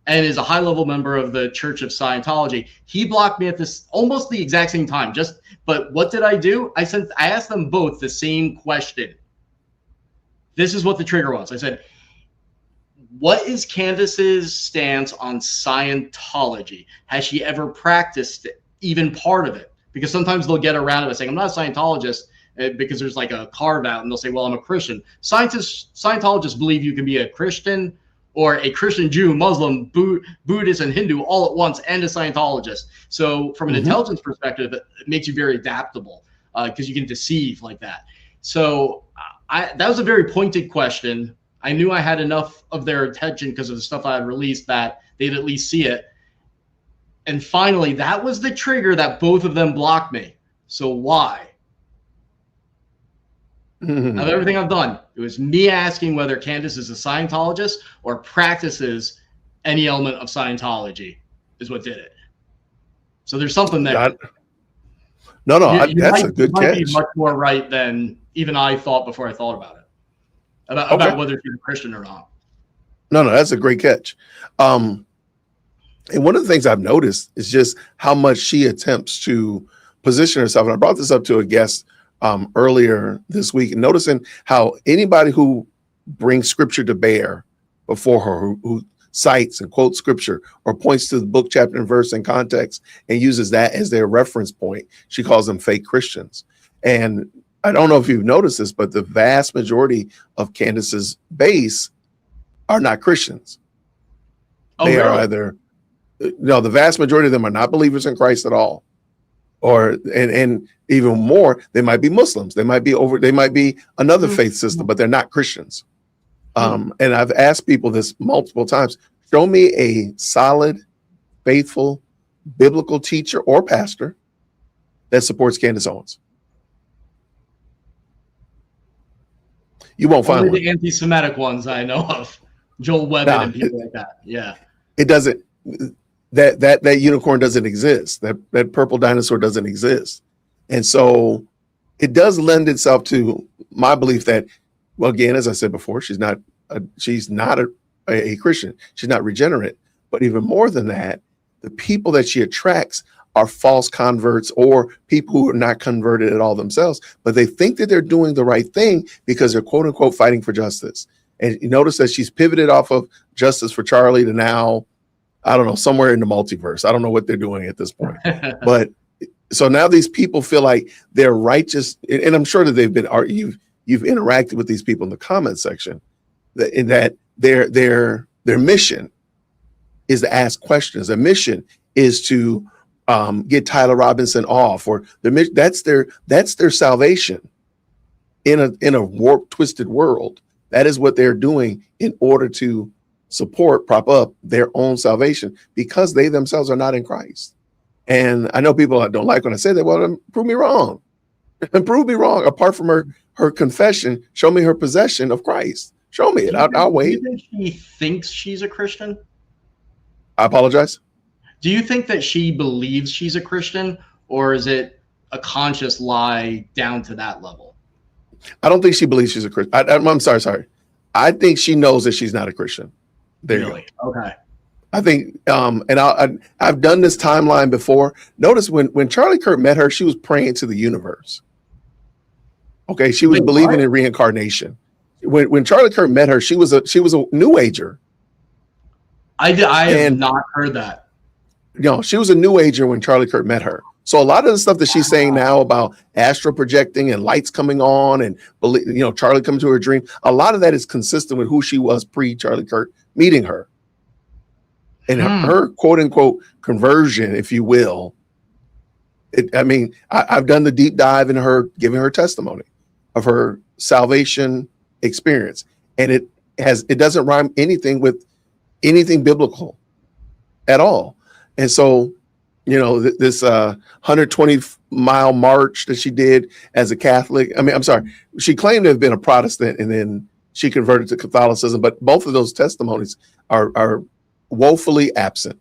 and is a high-level member of the Church of Scientology. He blocked me at this almost the exact same time. But what did I do? I asked them both the same question. This is what the trigger was. I said, what is Candace's stance on Scientology? Has she ever practiced it, even part of it? Because sometimes they'll get around it by saying, I'm not a Scientologist, because there's like a carve out, and they'll say, well, I'm a Christian. Scientologists believe you can be a Christian or a Christian, Jew, Muslim, Buddhist, and Hindu all at once, and a Scientologist. So from an intelligence perspective, it makes you very adaptable, because you can deceive like that. So that was a very pointed question. I knew I had enough of their attention because of the stuff I had released that they'd at least see it. And finally, that was the trigger that both of them blocked me. So why? Of everything I've done, it was me asking whether Candace is a Scientologist or practices any element of Scientology is what did it. So there's something there. That's a good catch. Be much more right than even I thought before I thought about it. About whether she's a Christian or not. No, that's a great catch. And one of the things I've noticed is just how much she attempts to position herself. And I brought this up to a guest earlier this week, and noticing how anybody who brings scripture to bear before her, who cites and quotes scripture or points to the book, chapter, and verse in context and uses that as their reference point, she calls them fake Christians. And I don't know if you've noticed this, but the vast majority of Candace's base are not Christians. They are either, no, the vast majority of them are not believers in Christ at all. Or and even more, they might be Muslims. They might be another faith system, but they're not Christians. And I've asked people this multiple times. Show me a solid, faithful, biblical teacher or pastor that supports Candace Owens. You won't find only one. The anti-Semitic ones I know of, Joel Webben and people like that. Yeah, it doesn't. That unicorn doesn't exist. That purple dinosaur doesn't exist, and so it does lend itself to my belief that, well, again, as I said before, she's not a Christian. She's not regenerate. But even more than that, the people that she attracts are false converts or people who are not converted at all themselves, but they think that they're doing the right thing because they're quote unquote fighting for justice. And you notice that she's pivoted off of justice for Charlie to now, I don't know, somewhere in the multiverse. I don't know what they're doing at this point. But so now these people feel like they're righteous. And I'm sure that they've been, you've interacted with these people in the comment section, that their mission is to ask questions. Their mission is to get Tyler Robinson off, or that's their salvation in a warped, twisted world. That is what they're doing in order to prop up their own salvation, because they themselves are not in Christ. And I know people don't like when I say that. Well, then prove me wrong. Prove me wrong. Apart from her confession, show me her possession of Christ. Show me it. I'll wait. Do you think she thinks she's a Christian? I apologize. Do you think that she believes she's a Christian, or is it a conscious lie down to that level? I don't think she believes she's a Christian. I'm sorry. I think she knows that she's not a Christian. There Really? you go. Okay. I think, and I've done this timeline before. Notice when Charlie Kirk met her, she was praying to the universe. Okay, she was believing in reincarnation. When Charlie Kirk met her, she was a New Ager. I have not heard that. She was a New Ager when Charlie Kirk met her. So a lot of the stuff that she's saying now about astral projecting and lights coming on and Charlie coming to her dream, a lot of that is consistent with who she was pre-Charlie Kirk meeting her. And her quote unquote conversion, if you will. I've done the deep dive in her giving her testimony of her salvation experience, and it doesn't rhyme anything with anything biblical at all. And so, this 120-mile march that she did as a Catholic. She claimed to have been a Protestant and then she converted to Catholicism, but both of those testimonies are woefully absent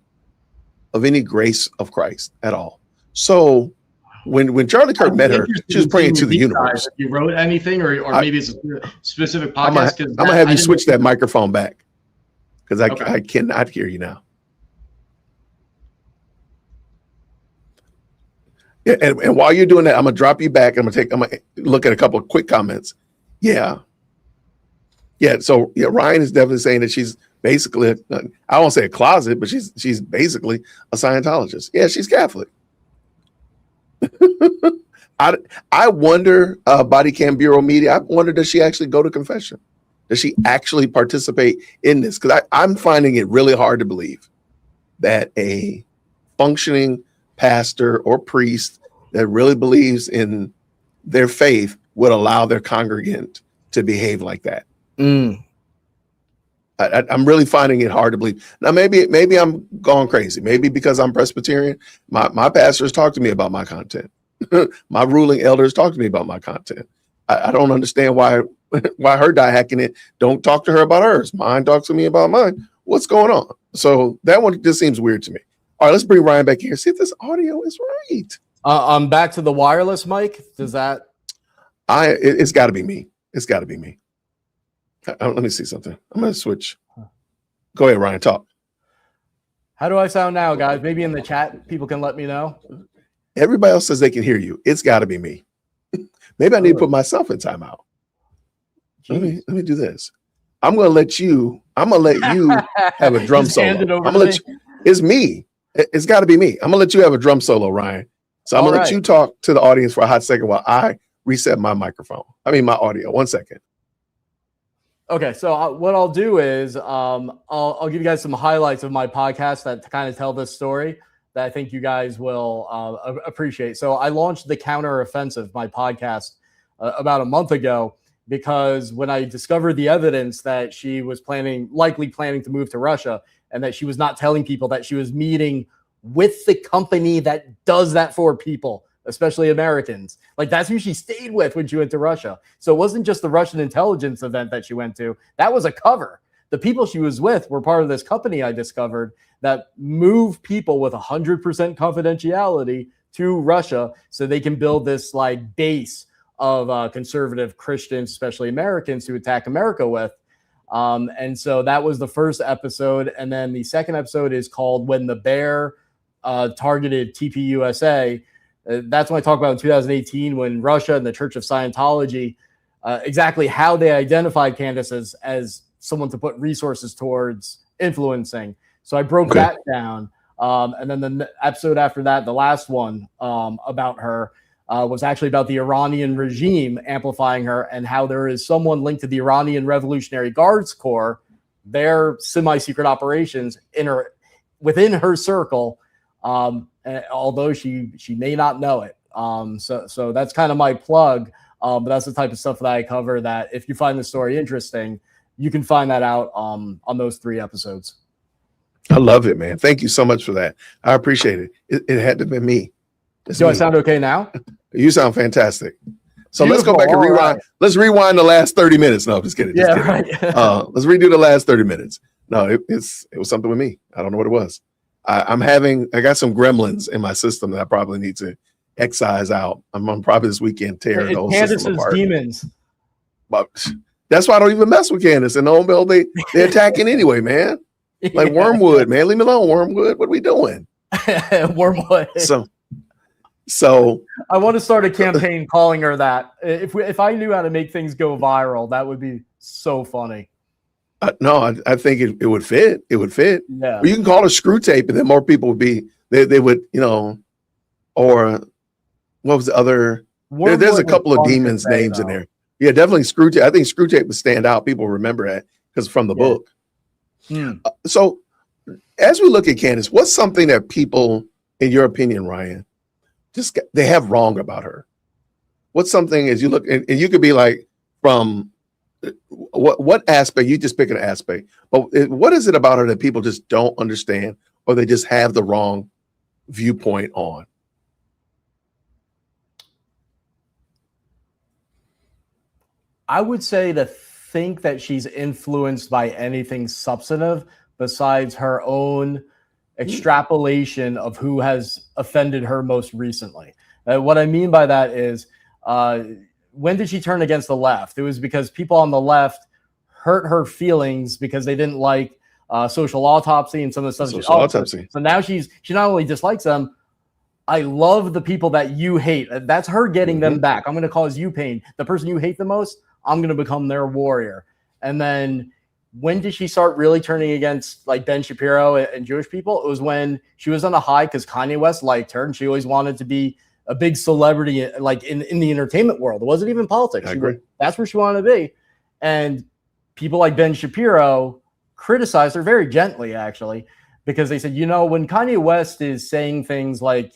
of any grace of Christ at all. So when Charlie Kirk met her, she was praying to the universe. If you wrote anything, or maybe it's a specific podcast. I'm gonna have you switch that microphone back because I cannot hear you now. Yeah, and while you're doing that, I'm gonna drop you back. I'm gonna look at a couple of quick comments. Yeah. So Ryan is definitely saying that she's basically, I won't say a closet, but she's basically a Scientologist. Yeah, she's Catholic. I wonder, Body Cam Bureau Media, I wonder, does she actually go to confession? Does she actually participate in this? Because I'm finding it really hard to believe that a functioning pastor or priest that really believes in their faith would allow their congregant to behave like that. I'm really finding it hard to believe. Now, maybe I'm going crazy. Maybe because I'm Presbyterian, my pastors talk to me about my content. My ruling elders talk to me about my content. I don't understand why her hacking it don't talk to her about hers. Mine talks to me about mine. What's going on? So that one just seems weird to me. All right, let's bring Ryan back here. See if this audio is right. I'm back to the wireless mic. Does that? It's got to be me. It's got to be me. Let me see something. I'm going to switch. Go ahead, Ryan, talk. How do I sound now, guys? Maybe in the chat, people can let me know. Everybody else says they can hear you. It's got to be me. Maybe I need to put myself in timeout. Let me do this. I'm gonna let you have a drum Just solo. hand it over I'm to gonna let you, it's me. It's got to be me. I'm gonna let you have a drum solo, Ryan. So I'm All gonna let right. you talk to the audience for a hot second while I reset my microphone. I mean my audio. 1 second. Okay, so what I'll do is I'll give you guys some highlights of my podcast that kind of tell this story that I think you guys will appreciate. So I launched the Counter Offensive, my podcast, about a month ago, because when I discovered the evidence that she was likely planning to move to Russia, and that she was not telling people that she was meeting with the company that does that for people, especially Americans. Like, that's who she stayed with when she went to Russia. So it wasn't just the Russian intelligence event that she went to. That was a cover. The people she was with were part of this company I discovered that move people with 100% confidentiality to Russia so they can build this like base of conservative Christians, especially Americans, to attack America with. And so that was the first episode. And then the second episode is called When the Bear Targeted TPUSA. That's when I talk about in 2018 when Russia and the Church of Scientology, exactly how they identified Candace as someone to put resources towards influencing. So I broke that down. And then the episode after that, the last one about her, was actually about the Iranian regime amplifying her and how there is someone linked to the Iranian Revolutionary Guards Corps, their semi-secret operations within her circle, although she may not know it. So that's kind of my plug. But that's the type of stuff that I cover that if you find the story interesting, you can find that out on those 3 episodes. I love it, man. Thank you so much for that. I appreciate it. It had to have been me. Do I sound okay now? You sound fantastic. So Beautiful. Let's go back and rewind. Right. Let's rewind the last 30 minutes. No, just kidding. Just kidding. Right. Let's redo the last 30 minutes. No, it was something with me. I don't know what it was. I got some gremlins in my system that I probably need to excise out. I'm probably this weekend tearing the whole system apart. Demons. But that's why I don't even mess with Candace and they're attacking anyway, man. Like Wormwood, man. Leave me alone, Wormwood. What are we doing? Wormwood. So I want to start a campaign calling her that. If I knew how to make things go viral, that would be so funny. No, I think it would fit. It would fit. Yeah. Or you can call it Screw Tape, and then more people would be. They would, or what was the other? There's a couple of demons names in there. Yeah, definitely Screw Tape. I think Screw Tape would stand out. People remember that because from the book. So as we look at Candace, what's something that people, in your opinion, Ryan, they have wrong about her? What's something as you look, and you could be like from what aspect, you just pick an aspect, but what is it about her that people just don't understand or they just have the wrong viewpoint on? I would say to think that she's influenced by anything substantive besides her own extrapolation of who has offended her most recently. What I mean by that is, when did she turn against the left? It was because people on the left hurt her feelings because they didn't like social autopsy and some of the stuff. Autopsy. So now she not only dislikes them, I love the people that you hate. That's her getting them back. I'm going to cause you pain. The person you hate the most, I'm going to become their warrior. And then when did she start really turning against like Ben Shapiro and Jewish people? It was when she was on a high because Kanye West liked her and she always wanted to be a big celebrity, like in the entertainment world. It wasn't even politics. That's where she wanted to be. And people like Ben Shapiro criticized her very gently, actually, because they said, when Kanye West is saying things like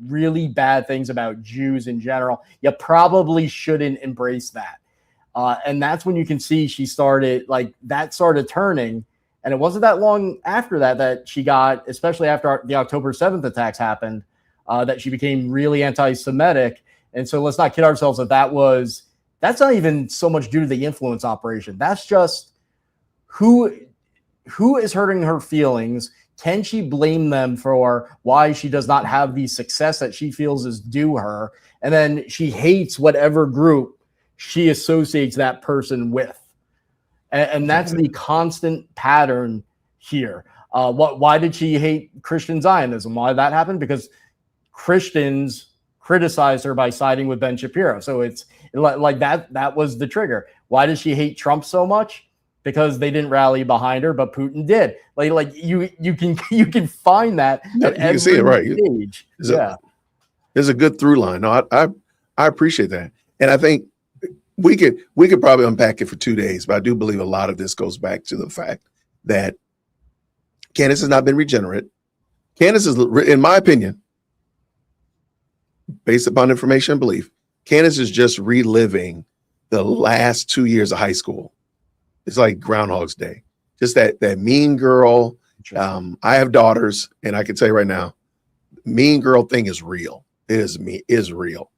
really bad things about Jews in general, you probably shouldn't embrace that. And that's when you can see she started turning. And it wasn't that long after that she got, especially after the October 7th attacks happened, that she became really anti-Semitic. And so let's not kid ourselves that's not even so much due to the influence operation. That's just who is hurting her feelings. Can she blame them for why she does not have the success that she feels is due her? And then she hates whatever group she associates that person with. And that's the constant pattern here. Why did she hate Christian Zionism? Why that happened? Because Christians criticized her by siding with Ben Shapiro. So it's like that was the trigger. Why does she hate Trump so much? because they didn't rally behind her, but Putin did. Like you can find that No, at you can see it, every right? stage. There's a good through line. No, I appreciate that, and I think we could probably unpack it for 2 days, but I do believe a lot of this goes back to the fact that Candace has not been regenerate. Candace is, in my opinion, based upon information and belief, Candace is just reliving the last 2 years of high school. It's like Groundhog's Day. Just that mean girl. I have daughters, and I can tell you right now, mean girl thing is real. It is real,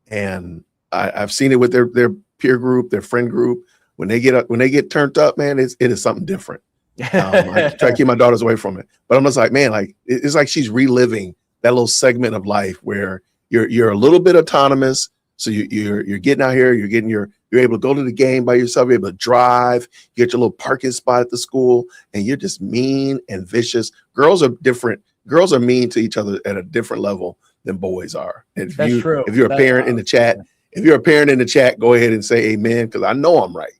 and I've seen it with their peer group, their friend group. When they get turned up, man, it is something different. I try to keep my daughters away from it, but I'm just like, man, like it's like she's reliving that little segment of life where you're a little bit autonomous. So you're getting out here, you're able to go to the game by yourself, you're able to drive, you get your little parking spot at the school, and you're just mean and vicious. Girls are different. Girls are mean to each other at a different level than boys are. And That's true. If you're a parent in the chat, go ahead and say amen, because I know I'm right.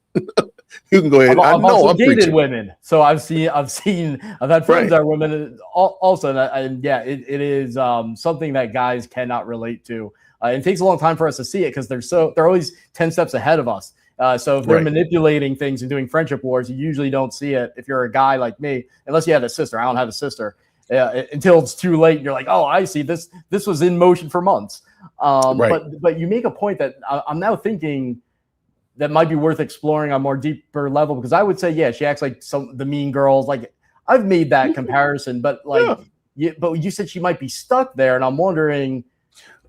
You can go ahead. I've also dated preaching. women, so I've had friends that are women also, and yeah, it is something that guys cannot relate to. It takes a long time for us to see it because they're always 10 steps ahead of us. So if they're manipulating things and doing friendship wars, you usually don't see it if you're a guy like me, unless you have a sister. I don't have a sister until it's too late. And you're like, oh, I see this. This was in motion for months. But you make a point that I'm now thinking that might be worth exploring on a more deeper level, because I would say, yeah, she acts like the mean girls. Like I've made that comparison, but you said she might be stuck there, and I'm wondering.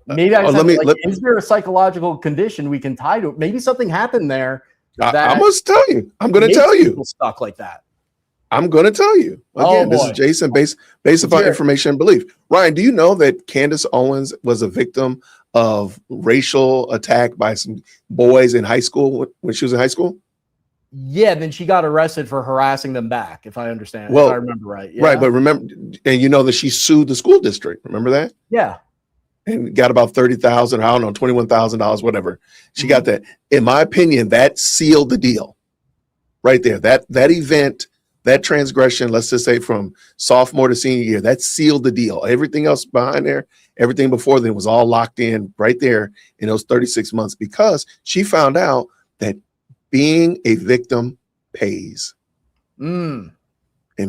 Maybe is there a psychological condition we can tie to it? Maybe something happened there. I must tell you. I'm going to tell you. People stuck like that. I'm going to tell you. Again, this is Jason based upon information and belief. Ryan, do you know that Candace Owens was a victim of racial attack by some boys in high school when she was in high school? Yeah, then she got arrested for harassing them back, if I understand. If I remember right. Yeah. Right, but remember, and you know that she sued the school district. Remember that? Yeah. And got about $30,000, I don't know, $21,000, whatever. She got that. In my opinion, that sealed the deal right there. That event, that transgression, let's just say from sophomore to senior year, that sealed the deal. Everything else behind there, everything before then was all locked in right there in those 36 months, because she found out that being a victim pays. And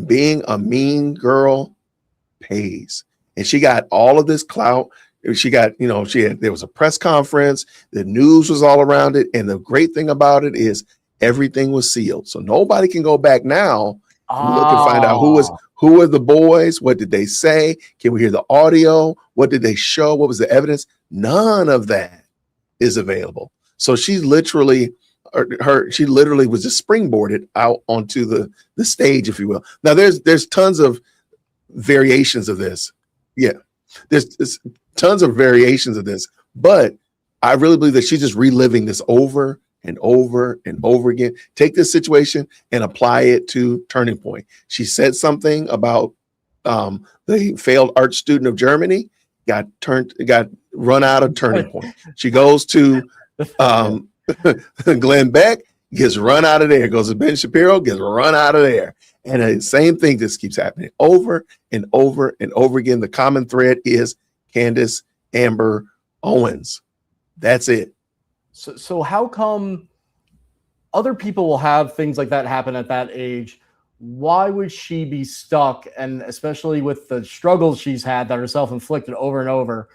being a mean girl pays. And she got all of this clout. She got, there was a press conference, the news was all around it. And the great thing about it is everything was sealed. So nobody can go back now and look and find out who were the boys, what did they say? Can we hear the audio? What did they show? What was the evidence? None of that is available. So she's literally she literally was just springboarded out onto the stage, if you will. Now there's tons of variations of this. Yeah. There's tons of variations of this, but I really believe that she's just reliving this over and over and over again. Take this situation and apply it to Turning Point. She said something about the failed art student of Germany got run out of Turning Point. She goes to Glenn Beck, gets run out of there. Goes to Ben Shapiro, gets run out of there. And the same thing just keeps happening over and over and over again. The common thread is Candace Amber Owens. That's it. So how come other people will have things like that happen at that age? Why would she be stuck? And especially with the struggles she's had that are self-inflicted over and over,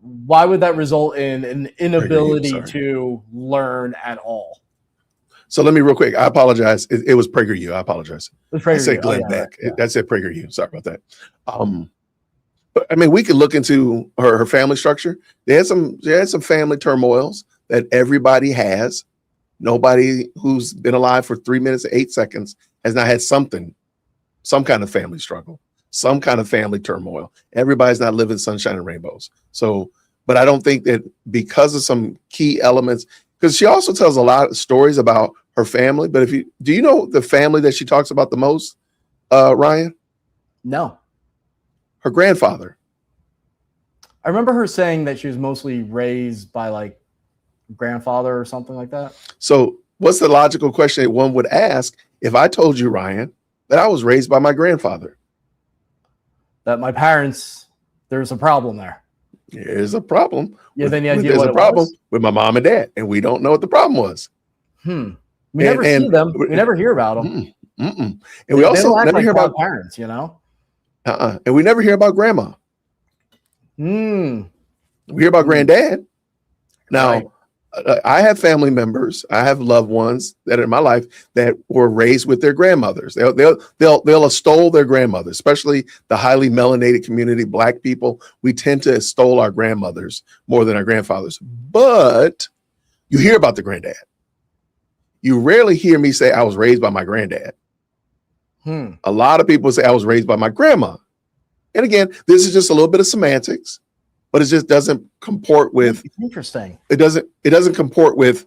why would that result in an inability to learn at all? So let me real quick. I apologize. It was PragerU. I apologize. I said Glenn Beck. Yeah. That said PragerU. Sorry about that. But I mean, we could look into her family structure. She had some family turmoils that everybody has. Nobody who's been alive for 3 minutes and 8 seconds has not had some kind of family struggle, some kind of family turmoil. Everybody's not living sunshine and rainbows. So, but I don't think that because of some key elements, because she also tells a lot of stories about her family. But do you know the family that she talks about the most, Ryan? No. Her grandfather. I remember her saying that she was mostly raised by like grandfather or something like that. So what's the logical question that one would ask if I told you, Ryan, that I was raised by my grandfather? That my parents, there's a problem there. There's a problem. You have any idea There's what a it problem was? with my mom and dad, and we don't know what the problem was. We never see them. We never hear about them. And we also never hear about parents, you know? And we never hear about grandma. We hear about granddad. Now, Right. I have family members, I have loved ones that are in my life that were raised with their grandmothers. They'll extol their grandmothers, especially the highly melanated community, Black people. We tend to extol our grandmothers more than our grandfathers. But you hear about the granddad. You rarely hear me say I was raised by my granddad. A lot of people say I was raised by my grandma. And again, this is just a little bit of semantics, but it just doesn't comport with. It's interesting. It doesn't comport with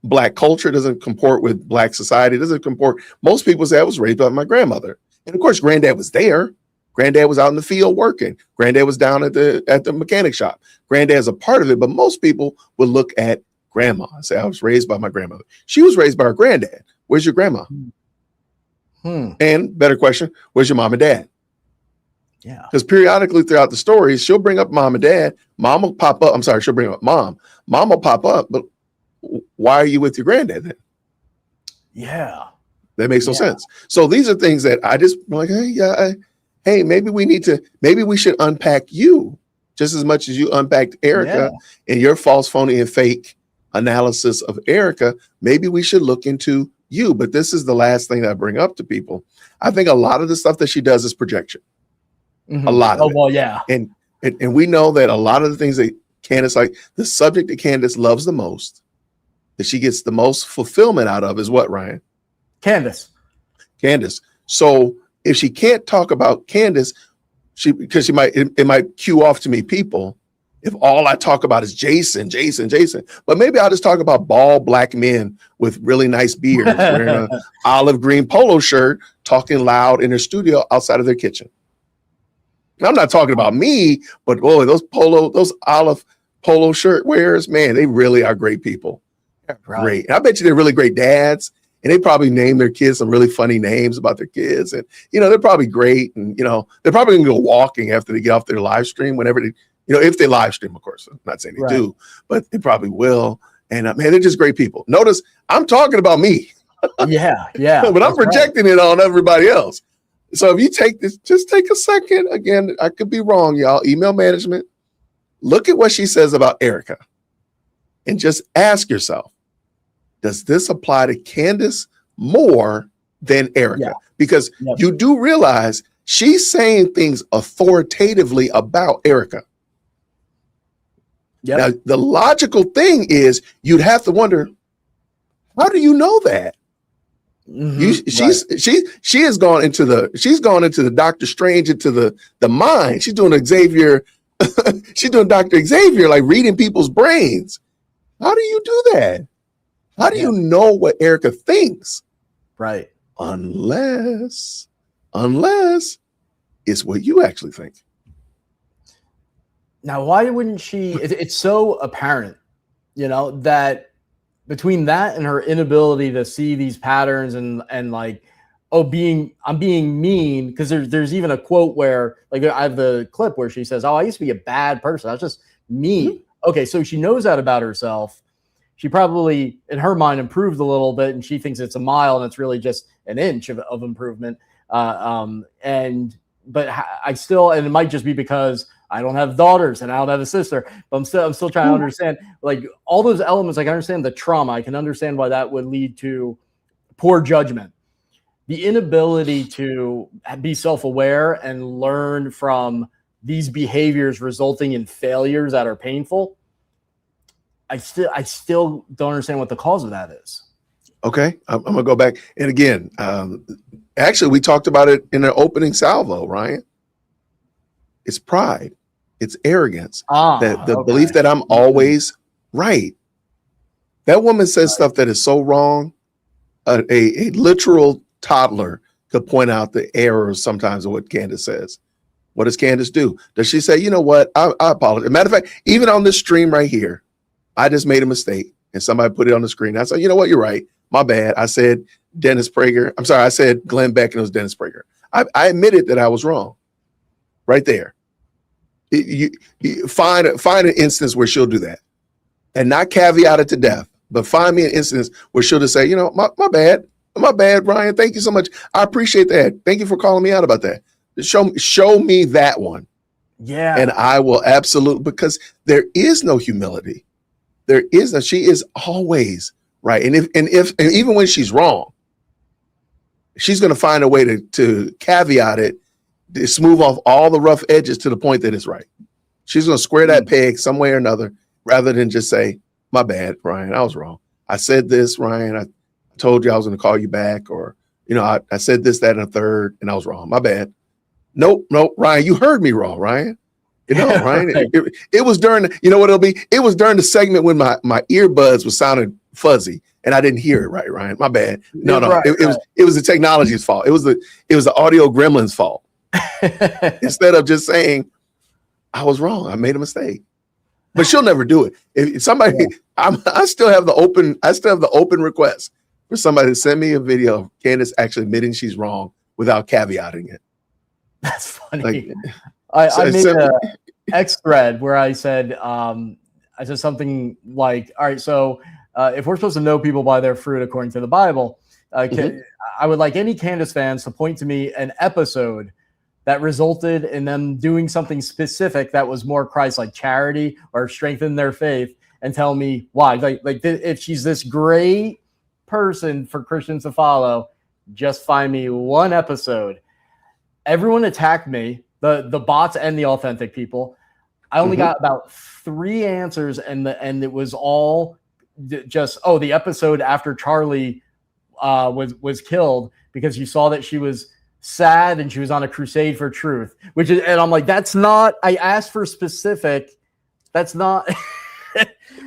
Black culture. It doesn't comport with Black society. It doesn't comport. Most people say I was raised by my grandmother. And of course, granddad was there. Granddad was out in the field working. Granddad was down at the mechanic shop. Granddad's a part of it, but most people would look at grandma and say, I was raised by my grandmother. She was raised by her granddad. Where's your grandma? And better question, where's your mom and dad? Yeah. Because periodically throughout the stories, she'll bring up mom and dad. Mom will pop up. I'm sorry, she'll bring up mom. Mom will pop up, but why are you with your granddad then? Yeah. That makes no sense. So these are things that I just like, hey, maybe we should unpack you just as much as you unpacked Erica and your false, phony, and fake analysis of Erica. Maybe we should look into you. But this is the last thing that I bring up to people. I think a lot of the stuff that she does is projection. A lot of it. Well, yeah. And we know that a lot of the things that Candace, like the subject that Candace loves the most, that she gets the most fulfillment out of is what, Ryan? Candace. So if she can't talk about Candace, because it might cue off to me people if all I talk about is Jason. But maybe I'll just talk about bald Black men with really nice beards wearing an olive green polo shirt, talking loud in their studio outside of their kitchen. I'm not talking about me, but boy, those olive polo shirt wearers, man, they really are great people. Right. Great. And I bet you they're really great dads. And they probably name their kids some really funny names about their kids. And, they're probably great. And, they're probably going to go walking after they get off their live stream, whenever they, if they live stream, of course. I'm not saying they do, but they probably will. And, man, they're just great people. Notice I'm talking about me. Yeah. But I'm projecting it on everybody else. So if you take this, just take a second. Again, I could be wrong, y'all. Email management. Look at what she says about Erica and just ask yourself, does this apply to Candace more than Erica? Yeah. Because you do realize she's saying things authoritatively about Erica. Now, the logical thing is you'd have to wonder, how do you know that? She has gone into the Doctor Strange, into the mind. She's doing Xavier. She's doing Dr. Xavier, like reading people's brains. How do you do that? How do you know what Erica thinks? Right. Unless it's what you actually think. Now, why wouldn't she? It's so apparent, that between that and her inability to see these patterns and like, I'm being mean, because there's even a quote where, like, I have the clip where she says, I used to be a bad person. I was just mean. Okay, so she knows that about herself. She probably, in her mind, improved a little bit, and she thinks it's a mile, and it's really just an inch of improvement. But I still, and it might just be because I don't have daughters and I don't have a sister, but I'm still trying to understand, like, all those elements. I can understand the trauma. I can understand why that would lead to poor judgment. The inability to be self-aware and learn from these behaviors resulting in failures that are painful. I still don't understand what the cause of that is. Okay, I'm gonna go back. And again, actually, we talked about it in the opening salvo, Ryan. It's pride. It's arrogance. The belief that I'm always right. That woman says stuff that is so wrong. A literal toddler could point out the errors sometimes of what Candace says. What does Candace do? Does she say, you know what? I apologize. Matter of fact, even on this stream right here, I just made a mistake and somebody put it on the screen. I said, you know what? You're right. my bad. I said Dennis Prager. I'm sorry. I said Glenn Beck and it was Dennis Prager. I admitted that I was wrong right there. You find an instance where she'll do that and not caveat it to death, but find me an instance where she'll just say, you know, my bad, Ryan. Thank you so much. I appreciate that. Thank you for calling me out about that. Show me that one. Yeah. And I will absolutely, because there is no humility. There is no, she is always right. And even when she's wrong, she's going to find a way to caveat it, to smooth off all the rough edges to the point that it's right. She's going to square that peg some way or another, rather than just say, my bad, Ryan, I was wrong. I said this, Ryan, I told you I was going to call you back, or, you know, I said this, that, and a third, and I was wrong. My bad. Nope, Ryan, you heard me wrong, Ryan. You know, Ryan, it was during, you know what it'll be? It was during the segment when my earbuds was sounding fuzzy and I didn't hear it right, Ryan. My bad. No, Right, it was the technology's fault. It was the audio gremlin's fault. Instead of just saying, I was wrong, I made a mistake. But she'll never do it. If somebody, I still have the open request for somebody to send me a video of Candace actually admitting she's wrong without caveating it. That's funny. Like, I made an X thread where I said something like, all right, so if we're supposed to know people by their fruit according to the Bible, I would like any Candace fans to point to me an episode that resulted in them doing something specific that was more Christ-like, charity or strengthen their faith, and tell me why. Like if she's this great person for Christians to follow, just find me one episode. Everyone attacked me, the bots and the authentic people. I only got about 3 answers, and it was all just, the episode after Charlie was killed, because you saw that she was sad and she was on a crusade for truth, and I'm like, that's not, I asked for specific, that's not.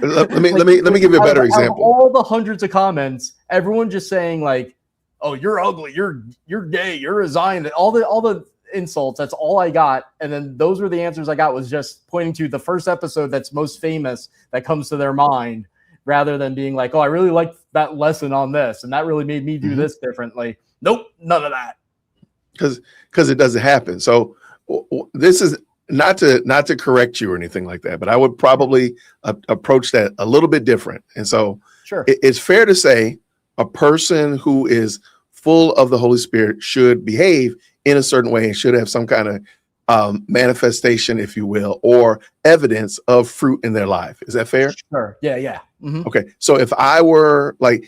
let me give you a better example. All the hundreds of comments, everyone just saying like, oh, you're ugly, you're gay, you're a Zionist, all the insults. That's all I got. And then those were the answers I got, was just pointing to the first episode that's most famous that comes to their mind, rather than being like, oh, I really liked that lesson on this, and that really made me do this differently. Nope, none of that. Because it doesn't happen. So this is not to correct you or anything like that, but I would probably approach that a little bit different. And so sure, it's fair to say a person who is full of the Holy Spirit should behave in a certain way and should have some kind of manifestation, if you will, or evidence of fruit in their life. Is that fair? Sure. Yeah. Mm-hmm. Okay. So if I were, to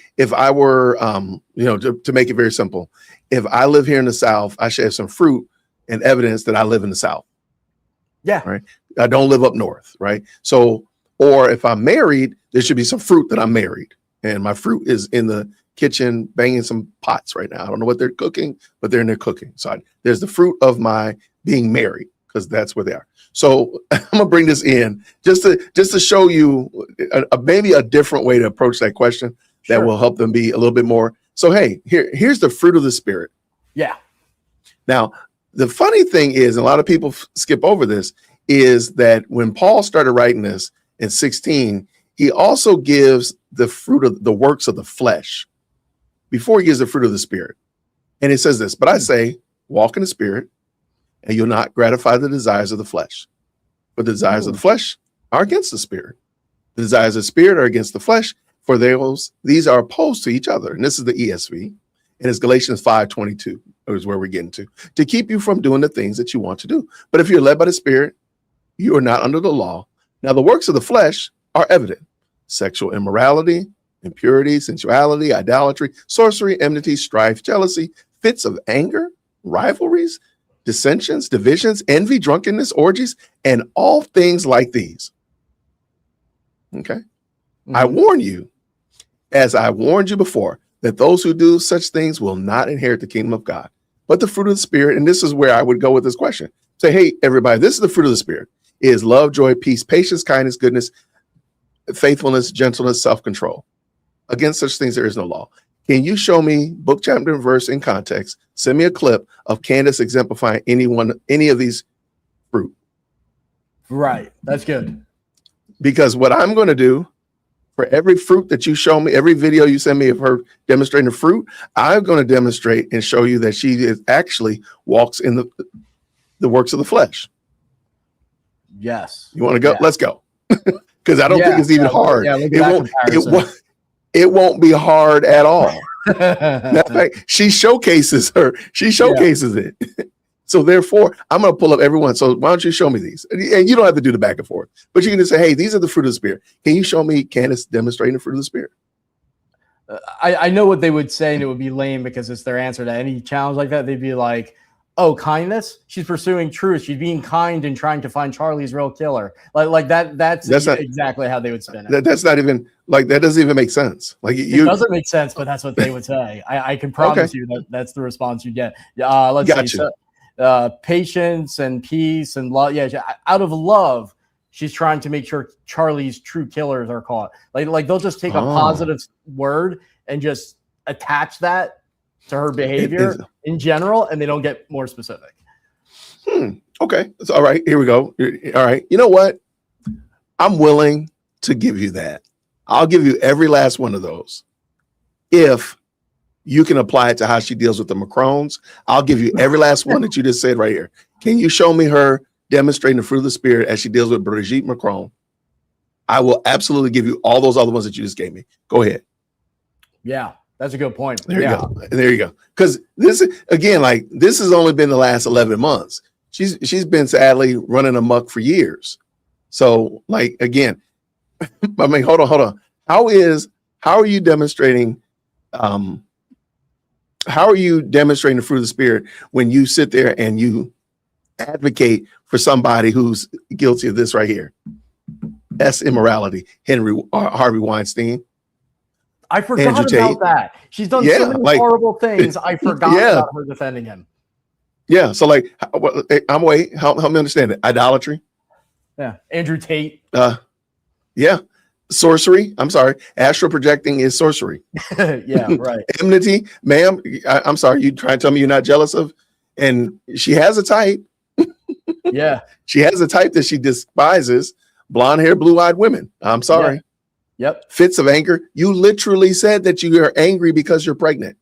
make it very simple, if I live here in the South, I should have some fruit and evidence that I live in the South. Yeah. Right. I don't live up north. Right. So, or if I'm married, there should be some fruit that I'm married, and my fruit is in the kitchen banging some pots right now. I don't know what they're cooking, but they're in there cooking. So there's the fruit of my being married, because that's where they are. So I'm gonna bring this in just to show you maybe a different way to approach that question that will help them be a little bit more. So hey, here's the fruit of the Spirit. Yeah. Now the funny thing is, and a lot of people skip over this, is that when Paul started writing this in 16, he also gives the fruit of the works of the flesh before he gives the fruit of the Spirit. And it says this, but I say, walk in the Spirit, and you'll not gratify the desires of the flesh. But the desires of the flesh are against the Spirit. The desires of the Spirit are against the flesh, for these are opposed to each other. And this is the ESV. And it's Galatians 5:22 is where we're getting to keep you from doing the things that you want to do. But if you're led by the Spirit, you are not under the law. Now the works of the flesh are evident: sexual immorality, impurity, sensuality, idolatry, sorcery, enmity, strife, jealousy, fits of anger, rivalries, dissensions, divisions, envy, drunkenness, orgies, and all things like these. Okay. I warn you, as I warned you before, that those who do such things will not inherit the kingdom of God. But the fruit of the Spirit, and this is where I would go with this question. Say, hey, everybody, this is the fruit of the Spirit: is love, joy, peace, patience, kindness, goodness, faithfulness, gentleness, self-control. Against such things there is no law. Can you show me book, chapter, and verse in context? Send me a clip of Candace exemplifying any of these fruit. Right. That's good. Because what I'm going to do For every fruit that you show me, every video you send me of her demonstrating the fruit, I'm going to demonstrate and show you that she is actually walks in the works of the flesh. Yes. You want to go? Yeah. Let's go. Because I don't think it's even hard. Yeah, look It at won't. that comparison. It won't be hard at all. Matter of fact, she showcases her. She showcases it. So therefore, I'm going to pull up everyone. So why don't you show me these? And you don't have to do the back and forth, but you can just say, hey, these are the fruit of the Spirit. Can you show me Candace demonstrating the fruit of the Spirit? I know what they would say, and it would be lame because it's their answer to any challenge like that. They'd be like, oh, kindness? She's pursuing truth. She's being kind and trying to find Charlie's real killer. Like that. That's not exactly how they would spin it. That's not even like, that doesn't even make sense. Like it doesn't make sense, but that's what they would say. I can promise you that that's the response you get. Let's see. So, patience and peace and love. Yeah, out of love, she's trying to make sure Charlie's true killers are caught. Like they'll just take a positive word and just attach that to her behavior in general, and they don't get more specific. Okay. So, all right, here we go. All right. You know what? I'm willing to give you that. I'll give you every last one of those. If you can apply it to how she deals with the Macrones, I'll give you every last one that you just said right here. Can you show me her demonstrating the fruit of the Spirit as she deals with Brigitte Macron? I will absolutely give you all those other ones that you just gave me. Go ahead. Yeah, that's a good point. There you go. There you go. Because this, again, like this has only been the last 11 months. She's been sadly running amok for years. So, like, again, I mean, hold on. How are you demonstrating? How are you demonstrating the fruit of the Spirit when you sit there and you advocate for somebody who's guilty of this right here? S immorality, Harvey Weinstein. I forgot about that. She's done so many horrible things. I forgot about her defending him. Yeah. So like, help me understand it. Idolatry. Yeah. Andrew Tate. Yeah. Sorcery. I'm sorry. Astral projecting is sorcery. Yeah. Right. Enmity, ma'am. I'm sorry. You trying to tell me you're not jealous of? And she has a type. Yeah. She has a type that she despises. Blonde hair, blue eyed women. I'm sorry. Yeah. Yep. Fits of anger. You literally said that you are angry because you're pregnant.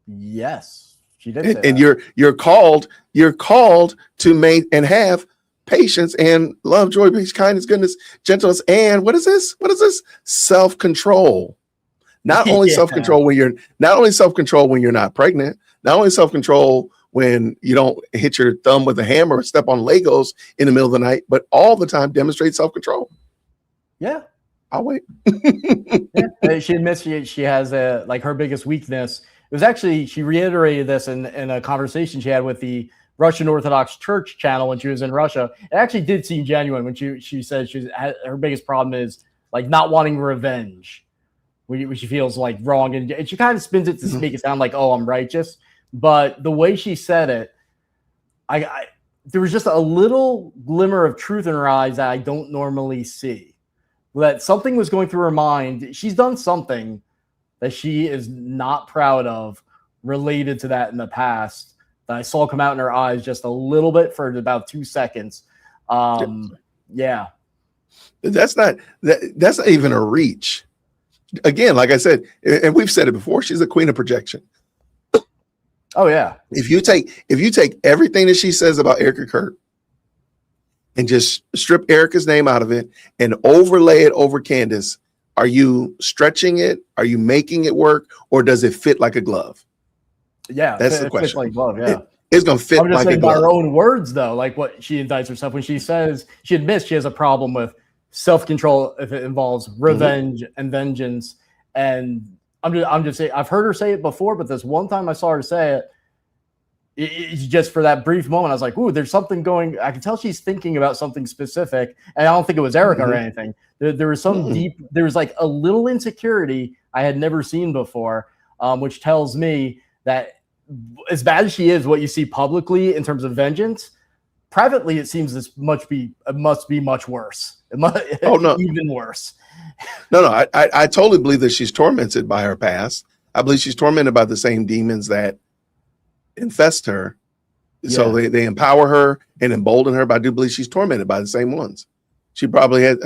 Yes, she did. And you're called to make and have patience and love, joy, peace, kindness, goodness, gentleness, and what is this? Self-control. Not only self-control when you're not pregnant, not only self-control when you don't hit your thumb with a hammer or step on Legos in the middle of the night, but all the time demonstrate self-control. Yeah. I'll wait. She admits she has her biggest weakness. It was actually, she reiterated this in a conversation she had with the Russian Orthodox Church channel when she was in Russia. It actually did seem genuine when she said her biggest problem is like not wanting revenge, which she feels like wrong. And she kind of spins it to make it sound like, oh, I'm righteous. But the way she said it, there was just a little glimmer of truth in her eyes that I don't normally see. That something was going through her mind. She's done something that she is not proud of related to that in the past that I saw come out in her eyes just a little bit for about 2 seconds. Yeah. That's not even a reach. Again, like I said, and we've said it before, she's a queen of projection. Oh yeah. If you take everything that she says about Erica Kurt and just strip Erica's name out of it and overlay it over Candace, are you stretching it? Are you making it work? Or does it fit like a glove? Yeah. That's the question. Fits like a glove, yeah. It's going to fit like a glove. By her own words, though, like what she indicts herself when she says she admits she has a problem with self-control if it involves revenge and vengeance. And I'm just saying, I've heard her say it before, but this one time I saw her say it, it's just for that brief moment, I was like, ooh, there's something going. I can tell she's thinking about something specific. And I don't think it was Erica or anything. There was some there was like a little insecurity I had never seen before, which tells me that as bad as she is, what you see publicly in terms of vengeance, privately, it seems it must be much worse. Even worse. No, I totally believe that she's tormented by her past. I believe she's tormented by the same demons that infest her. So they empower her and embolden her, but I do believe she's tormented by the same ones. She probably had.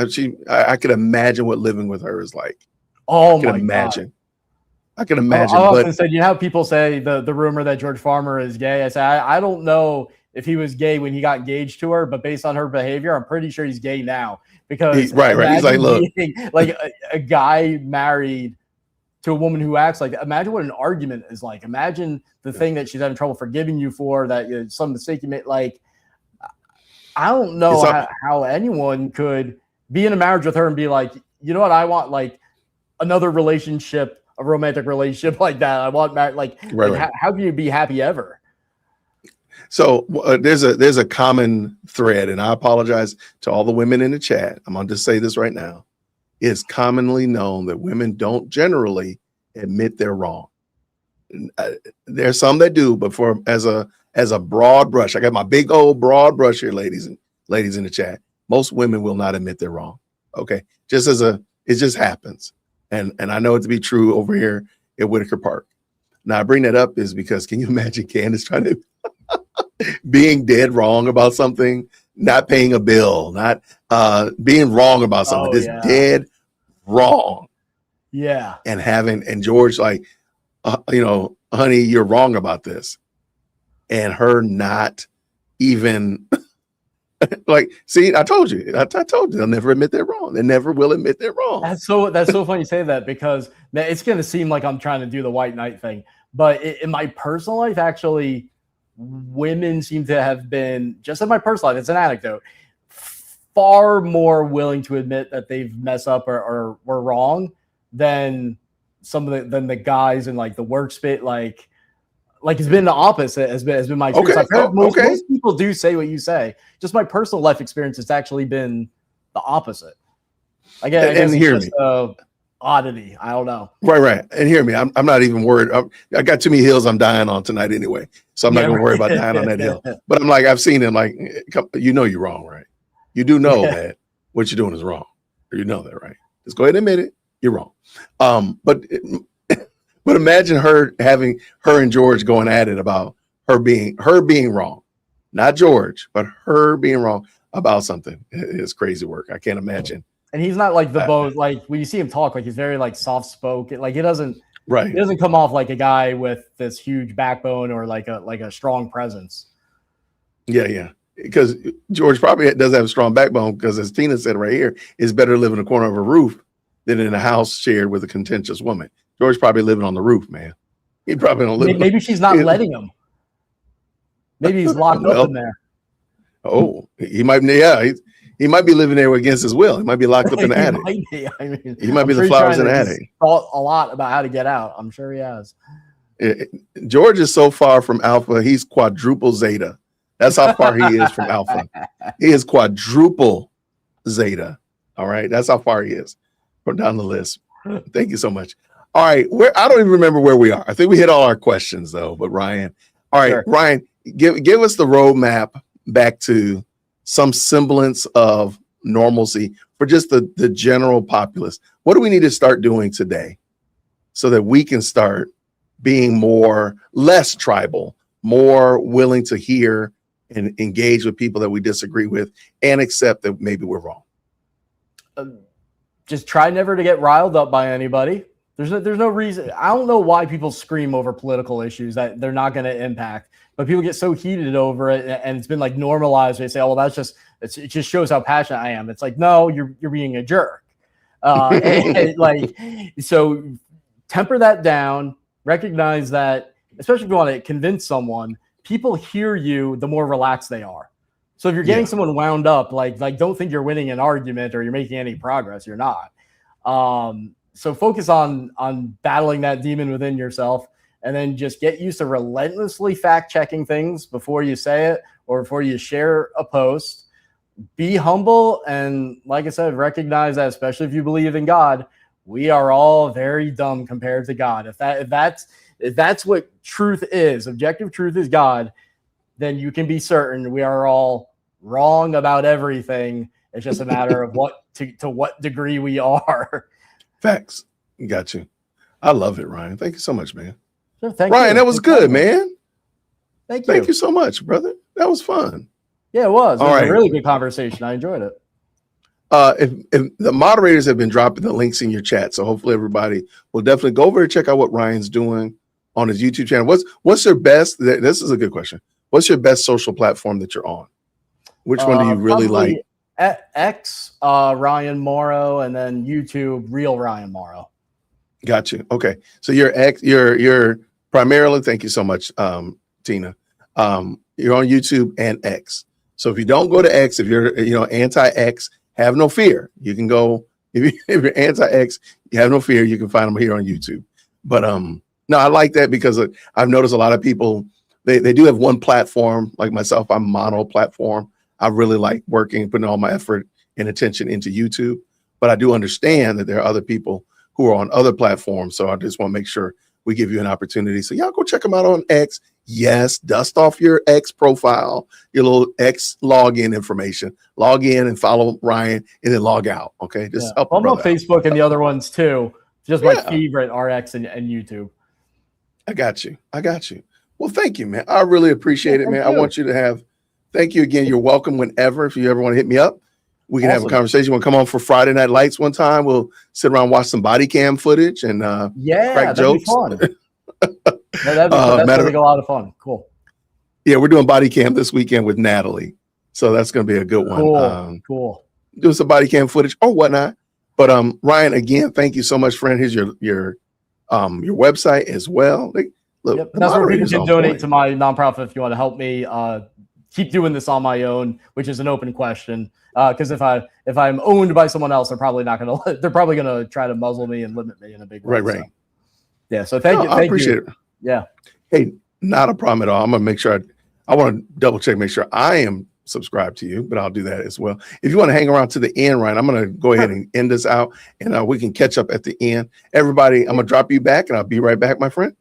I could imagine what living with her is like. Oh I can my imagine. God. I can imagine. I often But said, you know how people say the rumor that George Farmer is gay? I say, I don't know if he was gay when he got engaged to her, but based on her behavior, I'm pretty sure he's gay now. Because right. He's like, look, being, like a guy married to a woman who acts like, imagine what an argument is like. Imagine the thing that she's having trouble forgiving you for, that some mistake you made. Like, I don't know how anyone could be in a marriage with her and be like, you know what, I want like another relationship, a romantic relationship like that. I want marriage. Right. How can you be happy ever? So there's a common thread, and I apologize to all the women in the chat. I'm going to just say this right now. It's commonly known that women don't generally admit they're wrong. There's some that do, but as a broad brush, I got my big old broad brush here, ladies in the chat. Most women will not admit they're wrong. Okay, it just happens, and I know it to be true over here at Whitaker Park. Now I bring that up is because can you imagine Candace trying to being dead wrong about something, not paying a bill, not being wrong about something, dead wrong. Yeah. And George like, honey, you're wrong about this. And her not even like, see, I told you, they'll never admit they're wrong. They never will admit they're wrong. That's so funny you say that, because man, it's going to seem like I'm trying to do the white knight thing. But in my personal life, actually, women seem to have been, just in my personal life, it's an anecdote, far more willing to admit that they've messed up or were wrong than than the guys in like the workspace. Like it's been the opposite has been my experience. Okay. Most people do say what you say. Just my personal life experience, it's actually been the opposite. I guess and hear me. Oddity. I don't know. Right. And hear me. I'm not even worried. I got too many hills I'm dying on tonight anyway. So I'm not going to worry about dying on that hill. But I'm like, I've seen him like, you're wrong, right? You do know that what you're doing is wrong. Or you know that, right? Just go ahead and admit it. You're wrong. But imagine her and George going at it about her being wrong. Not George, but her being wrong about something. It's crazy work. I can't imagine. And he's not like the boat, like when you see him talk, like he's very like soft spoken. Like he doesn't come off like a guy with this huge backbone or like a strong presence. Yeah. Because George probably does have a strong backbone, because as Tina said right here, it's better to live in the corner of a roof than in a house shared with a contentious woman. George probably living on the roof, man. He probably don't live. Maybe she's not letting him. Maybe he's locked up in there. Oh, he might. Yeah, he might be living there against his will. He might be locked up in the attic. He might be the flowers in the attic. Thought a lot about how to get out. I'm sure he has. George is so far from alpha. He's quadruple zeta. That's how far he is from alpha. He is quadruple zeta. All right, that's how far he is. From down the list. Thank you so much. All right, I don't even remember where we are. I think we hit all our questions though. But Ryan, all right, sure. Ryan, give us the roadmap back to some semblance of normalcy for just the general populace. What do we need to start doing today so that we can start being less tribal, more willing to hear and engage with people that we disagree with and accept that maybe we're wrong? Just try never to get riled up by anybody. There's no reason. I don't know why people scream over political issues that they're not going to impact, but people get so heated over it, and it's been like normalized. They say, "Oh, well, it just shows how passionate I am." It's like, no, you're being a jerk. So temper that down. Recognize that, especially if you want to convince someone, people hear you the more relaxed they are. So if you're getting someone wound up, like don't think you're winning an argument or you're making any progress. You're not. So focus on battling that demon within yourself, and then just get used to relentlessly fact checking things before you say it or before you share a post. Be humble, and like I said, recognize that, especially if you believe in God, we are all very dumb compared to God. If that's what truth is, objective truth is God, then you can be certain we are all wrong about everything. It's just a matter of to what degree we are. Facts. Got you. I love it, Ryan. Thank you so much, man. Sure, thank Ryan, you. that was good, man. Thank you. Thank you so much, brother. That was fun. Yeah, it was. It was right. a really good conversation. I enjoyed it. if the moderators have been dropping the links in your chat, so hopefully everybody will definitely go over and check out what Ryan's doing on his YouTube channel. What's your best? This is a good question. What's your best social platform that you're on? Which one do you really like? X, Ryan Mauro, and then YouTube, Real Ryan Mauro. Got you. Okay, so you're primarily. Thank you so much, Tina. You're on YouTube and X. So if you don't go to X, if you're anti-X, have no fear. You can go if you're anti-X, you have no fear. You can find them here on YouTube. But no, I like that because I've noticed a lot of people they do have one platform. Like myself, I'm mono platform. I really like working, putting all my effort and attention into YouTube. But I do understand that there are other people who are on other platforms. So I just want to make sure we give you an opportunity. So y'all go check them out on X. Yes, dust off your X profile, your little X login information. Log in and follow Ryan and then log out. Okay, just help. I'm on Facebook and the other ones too. Just my favorite RX and YouTube. I got you. Well, thank you, man. I really appreciate it, man. I want you to have. Thank you again. You're welcome whenever. If you ever want to hit me up, we can have a conversation. We'll come on for Friday Night Lights one time. We'll sit around, watch some body cam footage, and crack jokes. That'd be a lot of fun. Cool. Yeah, we're doing body cam this weekend with Natalie, so that's going to be a good one. Cool. Doing some body cam footage or whatnot. But Ryan, again, thank you so much, friend. Here's your website as well. Look, that's where people can donate to my nonprofit if you want to help me keep doing this on my own, which is an open question. Because if I'm owned by someone else, they're probably gonna try to muzzle me and limit me in a big way. Right. So, yeah. So thank you. I appreciate it. Yeah. Hey, not a problem at all. I'm gonna make sure I want to double check, make sure I am subscribed to you, but I'll do that as well. If you want to hang around to the end, Ryan, I'm gonna go ahead and end this out, and we can catch up at the end. Everybody, I'm gonna drop you back, and I'll be right back, my friend.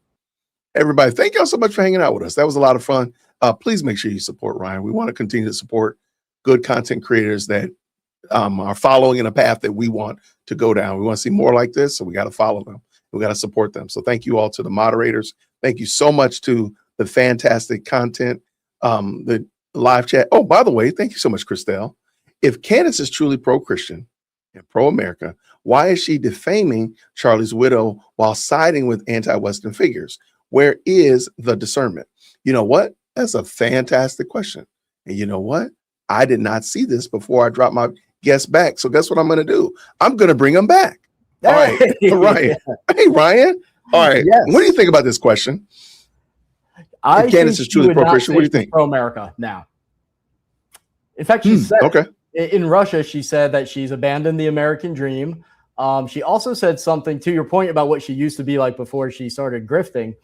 Everybody, thank y'all so much for hanging out with us. That was a lot of fun. Please make sure you support Ryan. We want to continue to support good content creators that are following in a path that we want to go down. We want to see more like this, so we got to follow them. We got to support them. So thank you all to the moderators. Thank you so much to the fantastic content, the live chat. Oh, by the way, thank you so much, Christelle. If Candace is truly pro-Christian and pro-America, why is she defaming Charlie's widow while siding with anti-Western figures? Where is the discernment? You know what? That's a fantastic question. And you know what? I did not see this before I dropped my guest back. So guess what I'm going to do? I'm going to bring him back. All right. Ryan. Hey, Ryan. All right. Yes. What do you think about this question? If Candace is truly pro-Christian, what do you think? Pro-America now. In fact, she said in Russia, she said that she's abandoned the American dream. She also said something to your point about what she used to be like before she started grifting.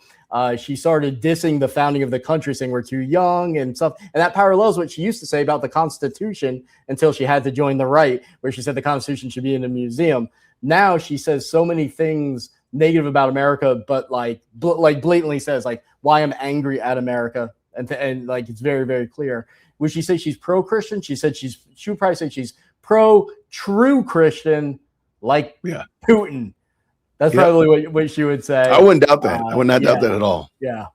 She started dissing the founding of the country, saying we're too young and stuff. And that parallels what she used to say about the Constitution until she had to join the right, where she said the Constitution should be in a museum. Now she says so many things negative about America, but like blatantly says like why I'm angry at America. And like it's very, very clear. Would she say she's pro-Christian? She said she would probably say she's pro-true Christian, like Putin. That's probably what she would say. I wouldn't doubt that. I would not doubt that at all. Yeah.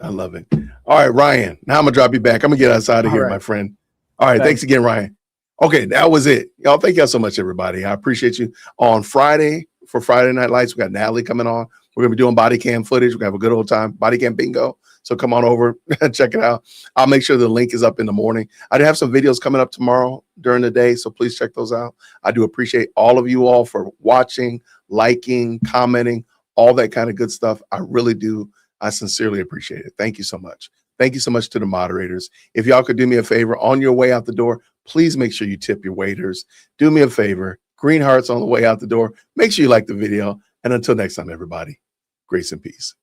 I love it. All right, Ryan. Now I'm going to drop you back. I'm going to get outside of here, my friend. All right. Thanks again, Ryan. Okay, that was it. Y'all, thank y'all so much, everybody. I appreciate you. On Friday, for Friday Night Lights, we got Natalie coming on. We're going to be doing body cam footage. We're going to have a good old time. Body cam bingo. So come on over and check it out. I'll make sure the link is up in the morning. I do have some videos coming up tomorrow during the day, so please check those out. I do appreciate all of you all for watching, liking, commenting, all that kind of good stuff. I really do. I sincerely appreciate it. Thank you so much. Thank you so much to the moderators. If y'all could do me a favor on your way out the door, please make sure you tip your waiters. Do me a favor. Green hearts on the way out the door. Make sure you like the video. And until next time, everybody, grace and peace.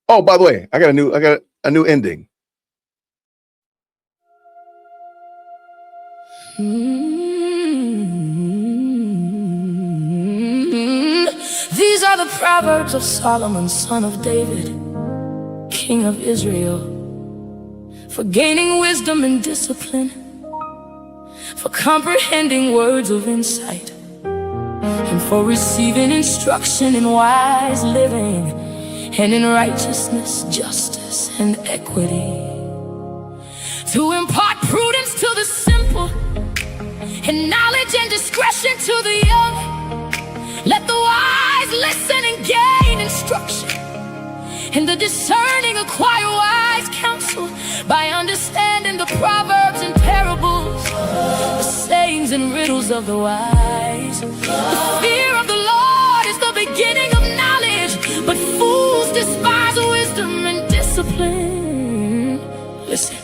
Oh, by the way, I got a new ending. These are the Proverbs of Solomon, son of David, king of Israel, for gaining wisdom and discipline, for comprehending words of insight, and for receiving instruction in wise living, and in righteousness, justice, and equity, to impart prudence to the simple, and knowledge and discretion to the young. Let the wise listen and gain instruction, and the discerning acquire wise counsel by understanding the proverbs and parables, the sayings and riddles of the wise. The fear of the Lord is the beginning of knowledge, but fools despise wisdom and discipline. Listen,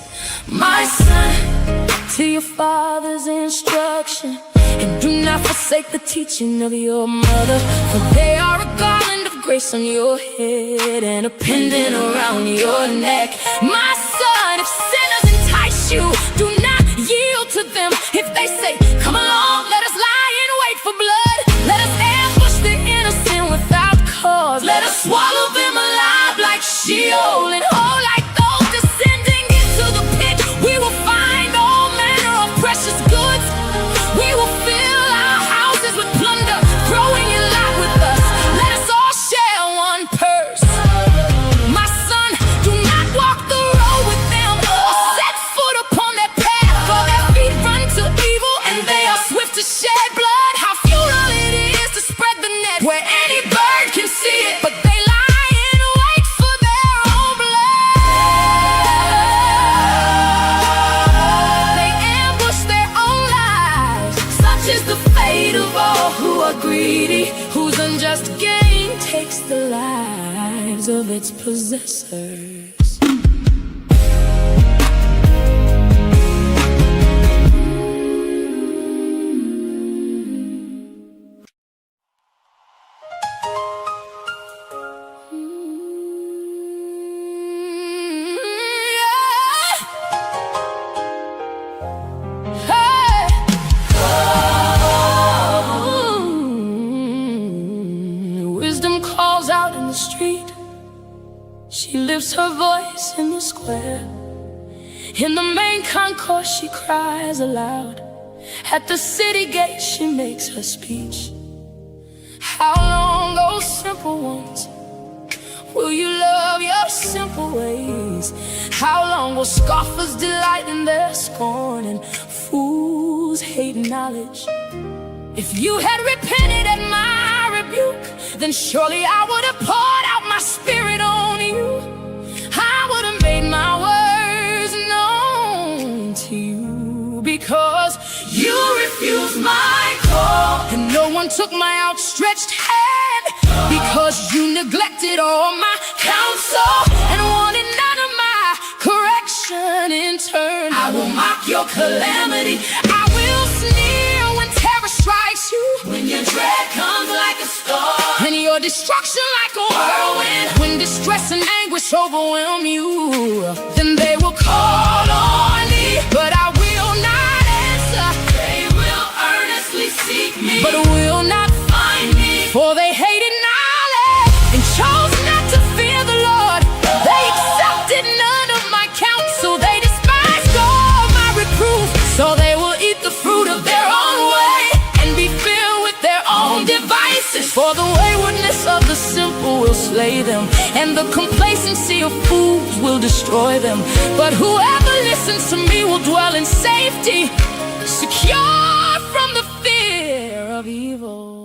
my son, to your father's instruction, and do not forsake the teaching of your mother, for they are a garland of grace on your head and a pendant around your neck. My son, if sinners entice you, do not yield to them. If they say, come along, let us lie in wait for blood, let us ambush the innocent without cause, let us swallow them alive like Sheol, and whole like those descending into the pit. We will find all manner of precious goods. We will fill our houses with plunder, growing in lot with us. Let us all share one purse. My son, do not walk the road with them, or set foot upon their path, for their feet run to evil, and they are swift to shed blood. How futile it is to spread the net where any bird can see it, but they lie in wait for their own blood. They ambush their own lives. Such is the fate of all who are greedy, whose unjust gain takes the lives of its possessors. Wisdom calls out in the street. She lifts her voice in the square. In the main concourse she cries aloud. At the city gate she makes her speech. How long, oh simple ones, will you love your simple ways? How long will scoffers delight in their scorn, and fools hate knowledge? If you had repented at my rebuke, then surely I would have poured out my spirit on you. I would have made my words known to you, because you refused my call, and no one took my outstretched hand, because you neglected all my counsel and wanted none of my correction in turn. I will mock your calamity. I will sneer when terror strikes you, when your dread comes like a storm, and your destruction like a whirlwind. When distress and anguish overwhelm you, then they will call on me, but I will not answer. They will earnestly seek me, but will not find me, for they hated knowledge and chose not to fear the Lord. They accepted none of my counsel. They despised all my reproof. So they will eat the fruit of their own way and be filled with their own devices. For the waywardness of the simple will slay them, and the complacency of fools will destroy them. But whoever listens to me will dwell in safety, secure from the fear of evil.